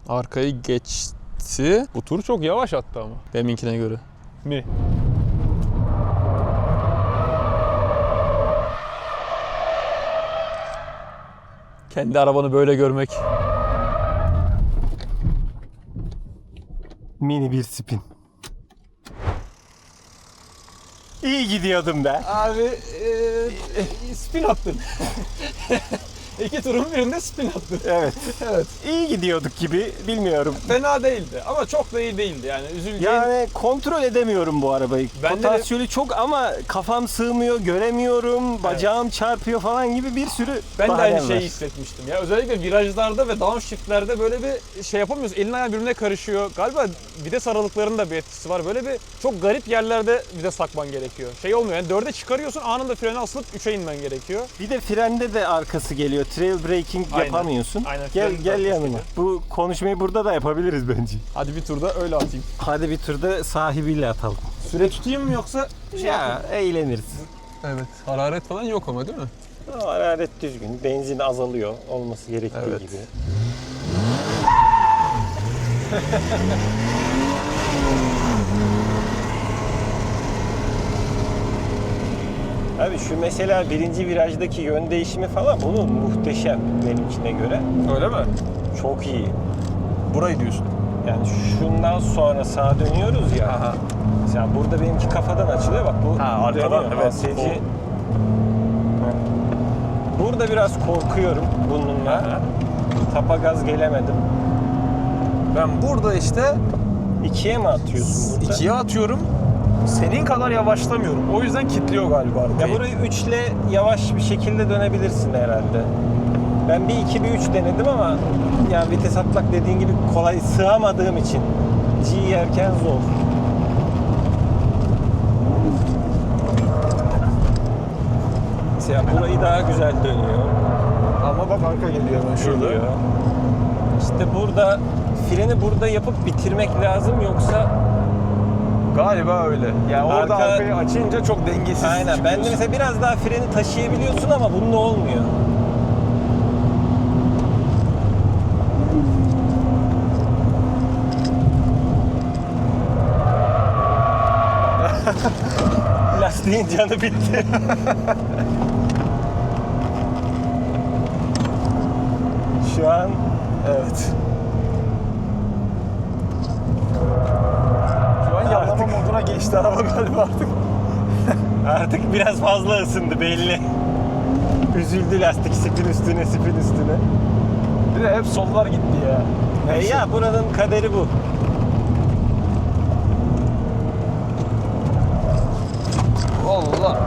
Arkayı geçti. Bu tur çok yavaş attı ama. Deminkine göre. Mi? Kendi arabanı böyle görmek. Mini bir spin. İyi gidiyordum be. Abi spin attın. İki turun birinde spin attın. Evet. Evet. İyi gidiyorduk gibi bilmiyorum. Fena değildi ama çok da iyi değildi yani. Üzüleceğin... Yani kontrol edemiyorum bu arabayı. Ben de- Potansiyeli çok ama kafam sığmıyor, göremiyorum, bacağım çarpıyor falan gibi bir sürü Ben de bahanem aynı şeyi var. hissetmiştim ya. Özellikle virajlarda ve downshiftlerde böyle bir şey yapamıyoruz. Elin ayağın birbirine karışıyor. Galiba vites aralıklarının da bir etkisi var. Böyle bir çok garip yerlerde vites takman gerekiyor. Şey olmuyor yani 4'e çıkarıyorsun anında frene asılıp 3'e inmen gerekiyor. Bir de frende de arkası geliyor. Trail braking Aynen. yapamıyorsun. Aynen, Gel frenin gel arkası yanıma. geliyor. Bu konuşmayı burada da yapabiliriz bence. Hadi bir turda öyle atayım. Hadi bir turda sahibiyle atalım. Süre tutayım mı yoksa Ya eğleniriz. Evet. Hararet falan yok ama değil mi? Hararet düzgün, benzin azalıyor olması gerektiği Evet. gibi. Abi şu mesela birinci virajdaki yön değişimi falan bunun muhteşem benimkine göre. Öyle mi? Çok iyi. Burayı diyorsun. Yani şundan sonra sağa dönüyoruz ya. Aha. Mesela burada benimki kafadan açılıyor bak bu Ha, arkadan, dönüyor. evet. ASC. Burada biraz korkuyorum bununla. Aha. Tapa gaz gelemedim. Ben burada işte 2'ye mi atıyorsun burada? 2'ye atıyorum. Senin kadar yavaşlamıyorum. O yüzden kilitliyor galiba Ya arkayı. burayı 3 ile yavaş bir şekilde dönebilirsin herhalde. Ben bir 2 bir 3 denedim ama ya vites atmak dediğin gibi kolay sığamadığım için G yerken zor. Mesela burayı daha güzel dönüyor. Ama bak arka geliyor hemen şurada. Geliyor. İşte burada freni burada yapıp bitirmek lazım, yoksa Galiba öyle. Yani orada Arka- arkayı açınca çok dengesiz aynen. Ben de çıkıyorsun. mesela biraz daha freni taşıyabiliyorsun ama bunda olmuyor. Lastiğin canı bitti. Şu an Evet. Şu an yağlama moduna geçti araba galiba artık. artık biraz fazla ısındı belli. Üzüldü lastik, spin üstüne, spin üstüne. Bir de hep sollar gitti ya. Ya buranın kaderi bu. Allah.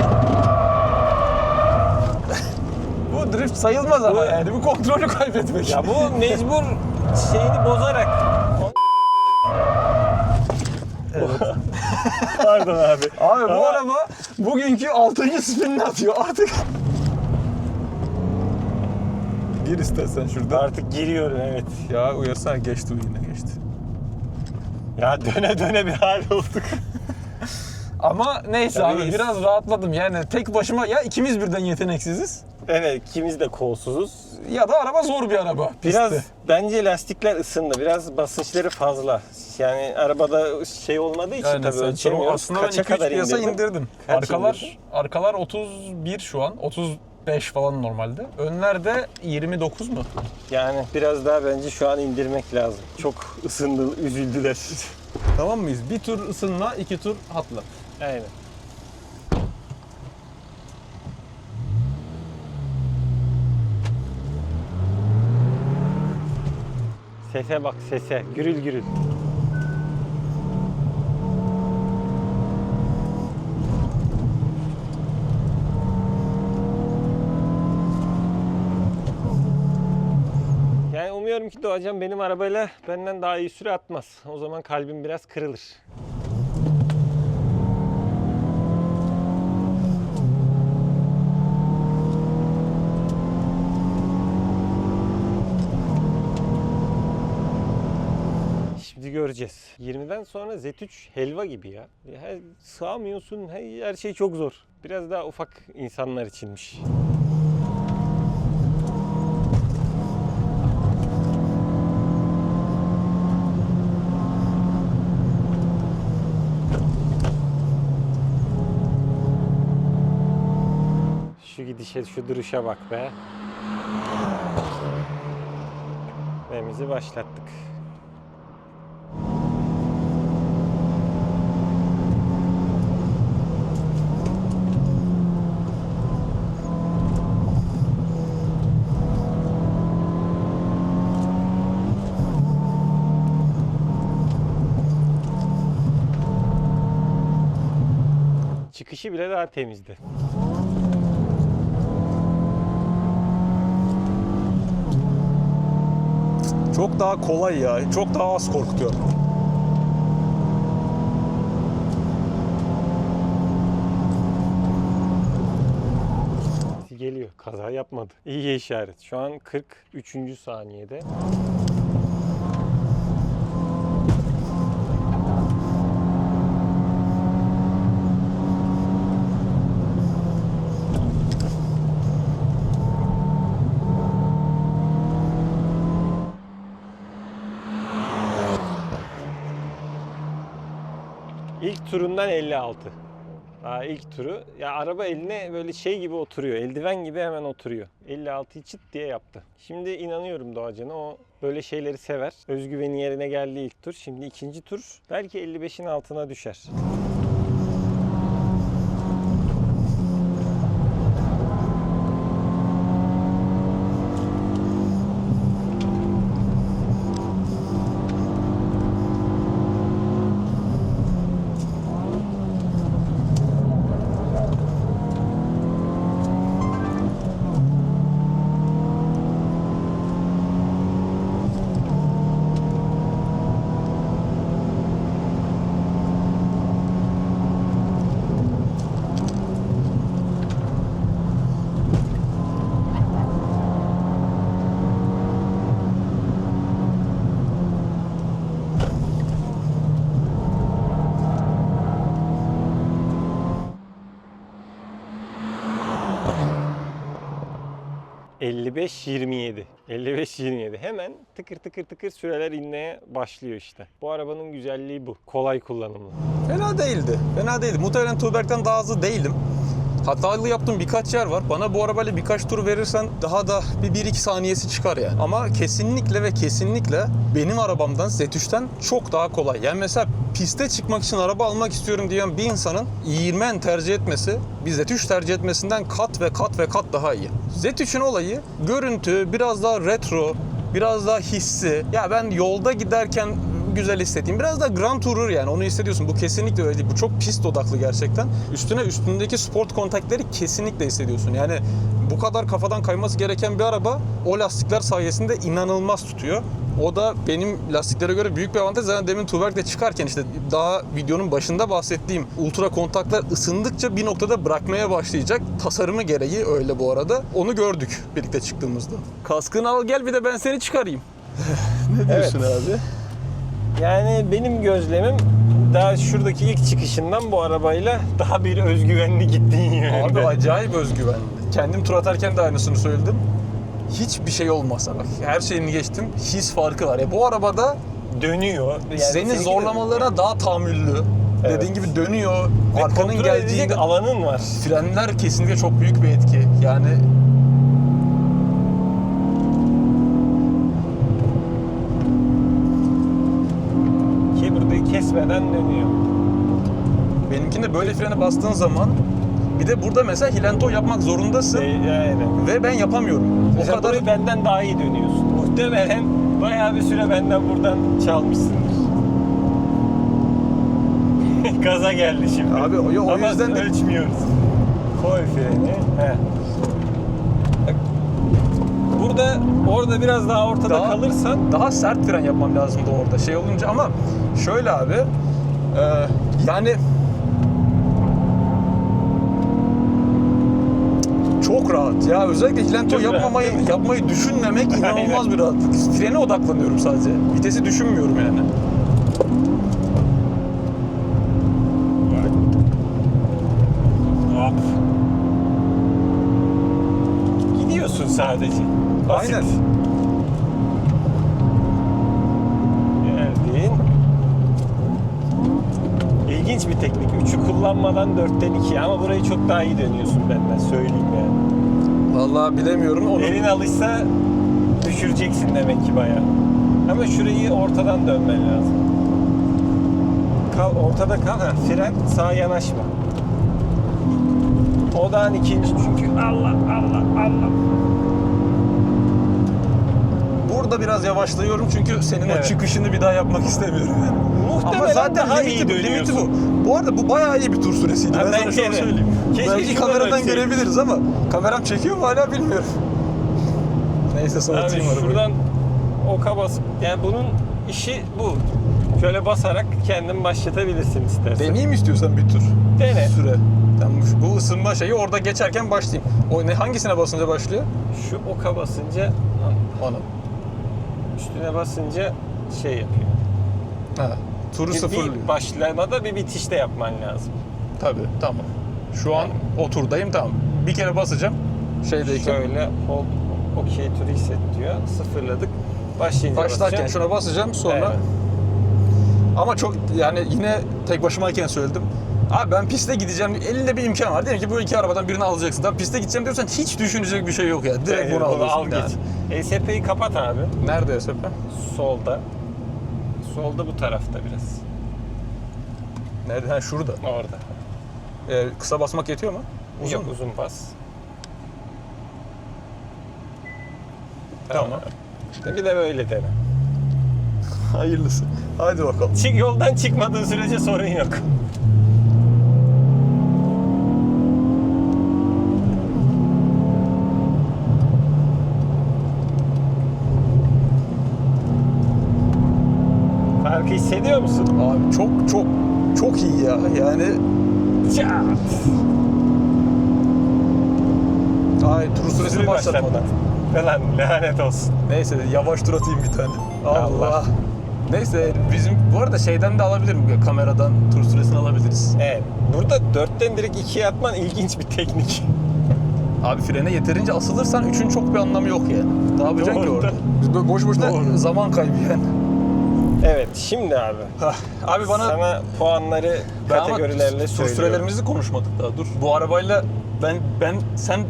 Bu drift sayılmaz ama yani bu kontrolü kaybetmek. Ya bu mecbur şeyini bozarak. Pardon abi. Abi bu Ama- araba bugünkü 6. spinini atıyor artık. Gir istersen şurada. Artık giriyorum, evet. Ya uyarsana, geçti, bu yine geçti. Ya döne döne bir hal olduk. Ama neyse Ya abi biz- biraz rahatladım. Yani tek başıma ya ikimiz birden yeteneksiziz Evet, ikimiz de kolsuzuz. ya da araba zor bir araba. Biraz pistte. bence lastikler ısındı. Biraz basınçları fazla. Yani arabada şey olmadığı için Yani tabii sensör ölçemiyoruz. aslında ben Kaça 2-3 kadar piyasa indirdin? indirdim. Kaç indirdin? Arkalar 31 şu an. 35 falan normalde. Önlerde 29 mu? Yani biraz daha bence şu an indirmek lazım. Çok ısındı, üzüldüler. Tamam mıyız? Bir tur ısınma, 2 tur hatla. Aynen. Sese bak, sese. Gürül gürül. Yani umuyorum ki Doğacan benim arabayla benden daha iyi süre atmaz. O zaman kalbim biraz kırılır. Şimdi göreceğiz. 20'den sonra Z3 helva gibi ya. Sığamıyorsun, her şey çok zor. Biraz daha ufak insanlar içinmiş. Şu gidişe, şu duruşa bak be. Memizi başlattık. Çıkışı bile daha temizdi. Çok daha kolay ya. Çok daha az korkutuyor. Geliyor. Kaza yapmadı. İyi işaret. Şu an 43. saniyede. İlk turundan 56. Daha ilk turu. Ya araba eline böyle şey gibi oturuyor. Eldiven gibi hemen oturuyor. 56'yı çıt diye yaptı. Şimdi inanıyorum Doğacan'a, o böyle şeyleri sever. Özgüveni yerine geldi ilk tur. Şimdi ikinci tur belki 55'in altına düşer. ...55-27. 55-27. Hemen tıkır tıkır tıkır süreler inmeye başlıyor işte. Bu arabanın güzelliği bu. Kolay kullanımlı. Fena değildi. Fena değildi. Muhtemelen Tuğberk'ten daha hızlı değilim. Hatalı yaptığım birkaç yer var. Bana bu arabayla birkaç tur verirsen daha da bir 1-2 saniyesi çıkar yani. Ama kesinlikle ve kesinlikle benim arabamdan Z3'ten çok daha kolay. Yani mesela piste çıkmak için araba almak istiyorum diyen bir insanın i20N tercih etmesi bir Z3 tercih etmesinden kat ve kat ve kat daha iyi. Z3'ün olayı görüntü, biraz daha retro, biraz daha hissi. Ya ben yolda giderken güzel hissettiğim. Biraz da Grand Tourer yani onu hissediyorsun. Bu kesinlikle öyle değil. Bu çok pist odaklı gerçekten. Üstündeki sport kontakları kesinlikle hissediyorsun. Yani bu kadar kafadan kayması gereken bir araba o lastikler sayesinde inanılmaz tutuyor. O da benim lastiklere göre büyük bir avantaj. Zaten demin Tuğberk'le çıkarken işte daha videonun başında bahsettiğim ultra kontaklar ısındıkça bir noktada bırakmaya başlayacak. Tasarımı gereği öyle bu arada. Onu gördük birlikte çıktığımızda. Kaskını al gel bir de ben seni çıkarayım. Ne diyorsun abi? Yani benim gözlemim daha şuradaki ilk çıkışından bu arabayla daha bir özgüvenli gittiğin yönünde. Abi acayip özgüvenli. Kendim tur atarken de aynısını söyledim. Hiçbir şey olmasa bak her şeyini geçtim. His farkı var. Bu arabada dönüyor. Yani seni zorlamalarına daha tahammüllü. Evet. Dediğin gibi dönüyor. ve Arkanın kontrol edecek geldiğinde alanın var. frenler kesinlikle çok büyük bir etki. Yani Ki burada kesmeden dönüyor. benimkinde böyle frene bastığın zaman bir de burada mesela hilento yapmak zorundasın Yani. ve ben yapamıyorum. O Mesela kadar burayı benden daha iyi dönüyorsun. Muhtemelen bayağı bir süre benden buradan çalmışsındır. Gaza geldi şimdi. Abi o Ama yüzden de ölçmüyoruz. Koy freni. He. Bak, burada orada biraz daha ortada kalırsan daha sert fren yapmam lazımdı orada şey olunca ama şöyle abi yani çok rahat ya özellikle hilento Çok rahat, yapmayı düşünmemek inanılmaz Aynen. bir rahatlık. Frene odaklanıyorum sadece. Vitesi düşünmüyorum yani. hop. Gidiyorsun sadece. Basit. Aynen. Geldin. İlginç bir teknik. 3'ü kullanmadan 4'ten 2 ama burayı çok daha iyi dönüyorsun benden söyleyeyim yani. Vallahi bilemiyorum onu. Elin alışsa düşüreceksin demek ki bayağı. Ama şurayı ortadan dönmen lazım. Kal, ortada kal. Ha, fren, sağa yanaşma. Odağın ikinci çünkü. Allah. Burada biraz yavaşlıyorum çünkü senin o Evet. çıkışını bir daha yapmak istemiyorum yani. Muhtemelen Ama zaten daha iyi limiti dönüyorsun. bu. Bu arada bu bayağı iyi bir tur süresiydi. Ha, Ben sana bence şunu de. söyleyeyim. Keşke Belki şuradan kameradan ölseydim. görebiliriz ama kameram çekiyor mu hala bilmiyorum. Neyse Abi soğutayım arabayı. şuradan oka basıp yani bunun işi bu. Şöyle basarak kendin başlatabilirsin istersen. Deneyeyim istiyorsan bir tur. Dene. Süre. Tamam, bu ısınma şeyi orada geçerken başlayayım. O ne hangisine basınca başlıyor? Şu oka basınca Ona. üstüne basınca şey yapıyor. Ha. Turu sıfırlıyor. Bir başlamada bir bitişte yapman lazım. Tabii tamam. Şu an o turdayım tamam. Bir kere basacağım. Şeydeyken. Şöyle hold okey to reset diyor. Sıfırladık. Başlayınca Başlarken basacağım. şuna basacağım sonra. Evet. Ama çok yani yine tek başımayken söyledim. Abi ben piste gideceğim. Elinde bir imkan var. Diyelim ki bu iki arabadan birini alacaksın. Tamam piste gideceğim diyorsan hiç düşünecek bir şey yok ya. Direkt Evet, bunu alıyorsun al yani. git. ESP'yi kapat abi. Nerede ESP? Solda. Solda bu tarafta biraz. Nerede? Ha şurada. Orada. Kısa basmak yetiyor mu? Uzun Yok mu? uzun bas. Tamam. İşte bir de böyle dene. Hayırlısı. Haydi bakalım. Yoldan çıkmadığın sürece sorun yok. Farkı hissediyor musun? Abi çok iyi ya. Yani Çat! ay tur süresini başlatmadan. Lan lanet olsun. Neyse yavaş tur atayım bir tane. Allah. Allah. Neyse bizim bu arada şeyden de alabilirim. Kameradan tur süresini alabiliriz. Evet. Burada 4'ten direkt 2'ye atman ilginç bir teknik. Abi frene yeterince asılırsan 3'ün çok bir anlamı yok yani. Ne yapacaksın ki Doğru. orada? Biz böyle boş boşuna Doğru. zaman kaybı yani. Evet, şimdi abi. Abi bana Sana puanları kategorilerle tur söylüyorum. sürelerimizi konuşmadık daha. Dur. Bu arabayla sen benim Sen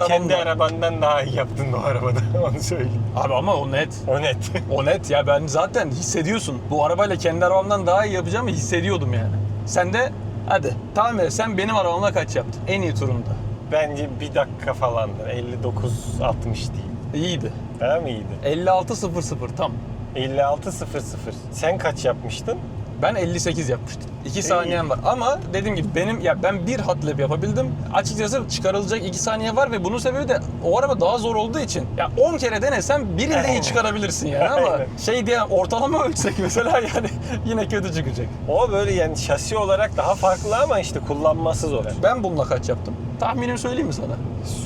kendi arabamla. arabandan daha iyi yaptın o arabada, onu söyleyeyim. Abi ama o net. O net. O net ya, ben zaten hissediyorsun. Bu arabayla kendi arabamdan daha iyi yapacağımı hissediyordum yani. Sen de hadi tahmin et, sen benim arabamla kaç yaptın? En iyi turunda. Bence bir dakika falandı. 59-60 değil. İyiydi. Tamam iyiydi. 56.00 tam. 56-00. Sen kaç yapmıştın? Ben 58 yapmıştım. 2 saniyem var ama dediğim gibi ben bir hot lap yapabildim. Açıkçası çıkarılacak 2 saniye var ve bunun sebebi de o araba daha zor olduğu için. Ya 10 kere denesem birinde iyi çıkarabilirsin yani ama Aynen. şey diye ortalama ölçsek mesela yani yine kötü çıkacak. O böyle yani şasi olarak daha farklı ama işte kullanması zor. Ben bununla kaç yaptım? Tahminimi söyleyeyim mi sana?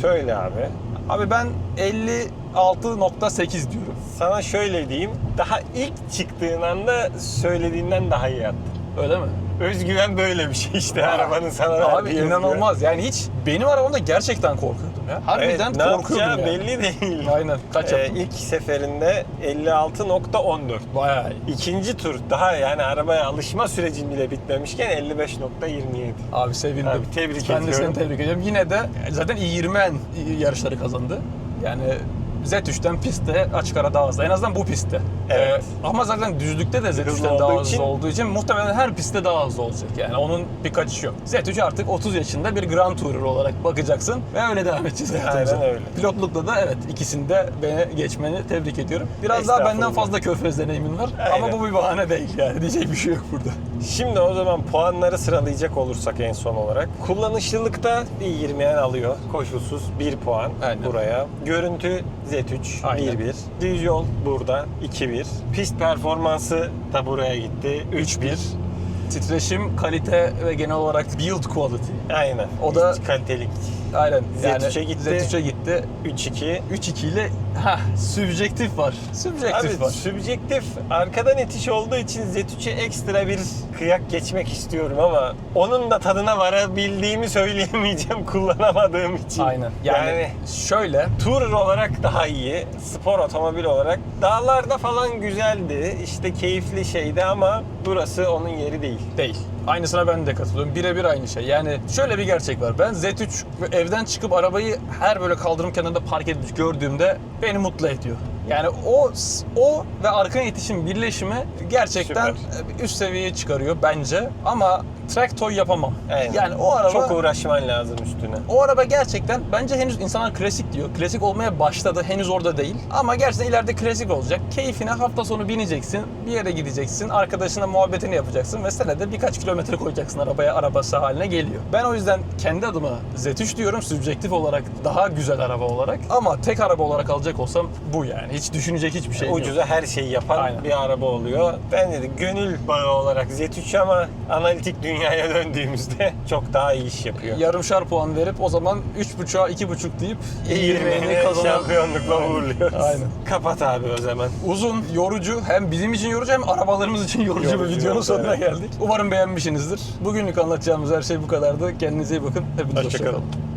Söyle abi. Abi ben 56.8 diyorum. Sana şöyle diyeyim. Daha ilk çıktığın anda söylediğinden daha iyi yaptın. Öyle mi? Özgüven böyle bir şey işte, Aa, arabanın sana Abi verdiği özgüven. inanılmaz. Yani hiç benim arabamda gerçekten korkuyordum ya. Harbiden Evet, ne korkuyordum yapacağı yani. belli değil. Aynen. Kaç yaptın? İlk seferinde 56.14. Bayağı iyi. İkinci tur daha yani arabaya alışma sürecin bile bitmemişken 55.27. Abi sevindim. Abi tebrik Ben de ediyorum. seni tebrik ediyorum. Yine de zaten i20 yarışları kazandı. Yani Z3'ten pistte açık ara daha hızlı. En azından bu pistte. Evet. Ama zaten düzlükte de Hızlı Z3'ten daha olduğu hızlı için- olduğu için muhtemelen her pistte daha hızlı olacak. Yani onun bir kaçışı yok. Z3 artık 30 yaşında bir Grand Tourer olarak bakacaksın ve öyle devam edeceğiz hayatımıza. Aynen öyle. Pilotlukta da evet, ikisinde beni geçmeni tebrik ediyorum. Biraz daha benden Estağfurullah. fazla körfez deneyimin var Aynen. ama bu bir bahane değil yani. Diyecek bir şey yok burada. Şimdi o zaman puanları sıralayacak olursak en son olarak. Kullanışlılıkta bir 20'yen alıyor. Koşulsuz 1 puan Aynen. buraya. Görüntü Z3 Aynen. 1-1. Düz yol burada 2-1. Pist performansı da buraya gitti 3-1. Titreşim, kalite ve genel olarak build quality. Aynen. O da- Hiç kalitelik. Aynen. Z3'e gitti. Z3'e gitti. 3-2. 3-2 ile subjektif var. Subjektif Abi var. sübjektif arkadan itiş olduğu için Z3'e ekstra bir kıyak geçmek istiyorum ama onun da tadına varabildiğimi söyleyemeyeceğim kullanamadığım için. Aynen. Yani, şöyle Tourer olarak daha iyi, spor otomobil olarak dağlarda falan güzeldi, işte keyifli şeydi ama burası onun yeri değil. değil. Aynısına ben de katılıyorum. Birebir aynı şey. Yani şöyle bir gerçek var. Ben Z3 evden çıkıp arabayı her böyle kaldırım kenarında park edilmiş gördüğümde beni mutlu ediyor. Yani o ve arka itişim birleşimi gerçekten üst seviyeye çıkarıyor bence. Ama track toy yapamam. Aynen. Yani o araba Çok uğraşman lazım üstüne. O araba gerçekten bence henüz insanlar klasik diyor. Klasik olmaya başladı. Henüz orada değil. Ama gerçekten ileride klasik olacak. Keyfine hafta sonu bineceksin. Bir yere gideceksin. Arkadaşına muhabbetini yapacaksın. Mesela de birkaç kilometre koyacaksın arabaya. Arabası haline geliyor. Ben o yüzden kendi adıma Z3 diyorum. Subjektif olarak daha güzel araba olarak. Ama tek araba olarak alacak olsam bu yani. Hiç düşünecek hiçbir şey yok. Ucuza her şeyi yapan Aynen. bir araba oluyor. Ben de gönül bağı olarak Z3 ama analitik dünyaya döndüğümüzde çok daha iyi iş yapıyor. Yarımşar puan verip o zaman 3.5'a 2.5 deyip İyi kazanan şampiyonlukla uğurluyoruz. Aynen. Kapat abi o zaman. Uzun, yorucu, hem bizim için yorucu hem arabalarımız için yorucu bir Yorucu videonun oldu, sonuna evet. geldik. Umarım beğenmişsinizdir. Bugünlük anlatacağımız her şey bu kadardı. Kendinize iyi bakın. Hepinize Hoşça kalın. hoşça kalın.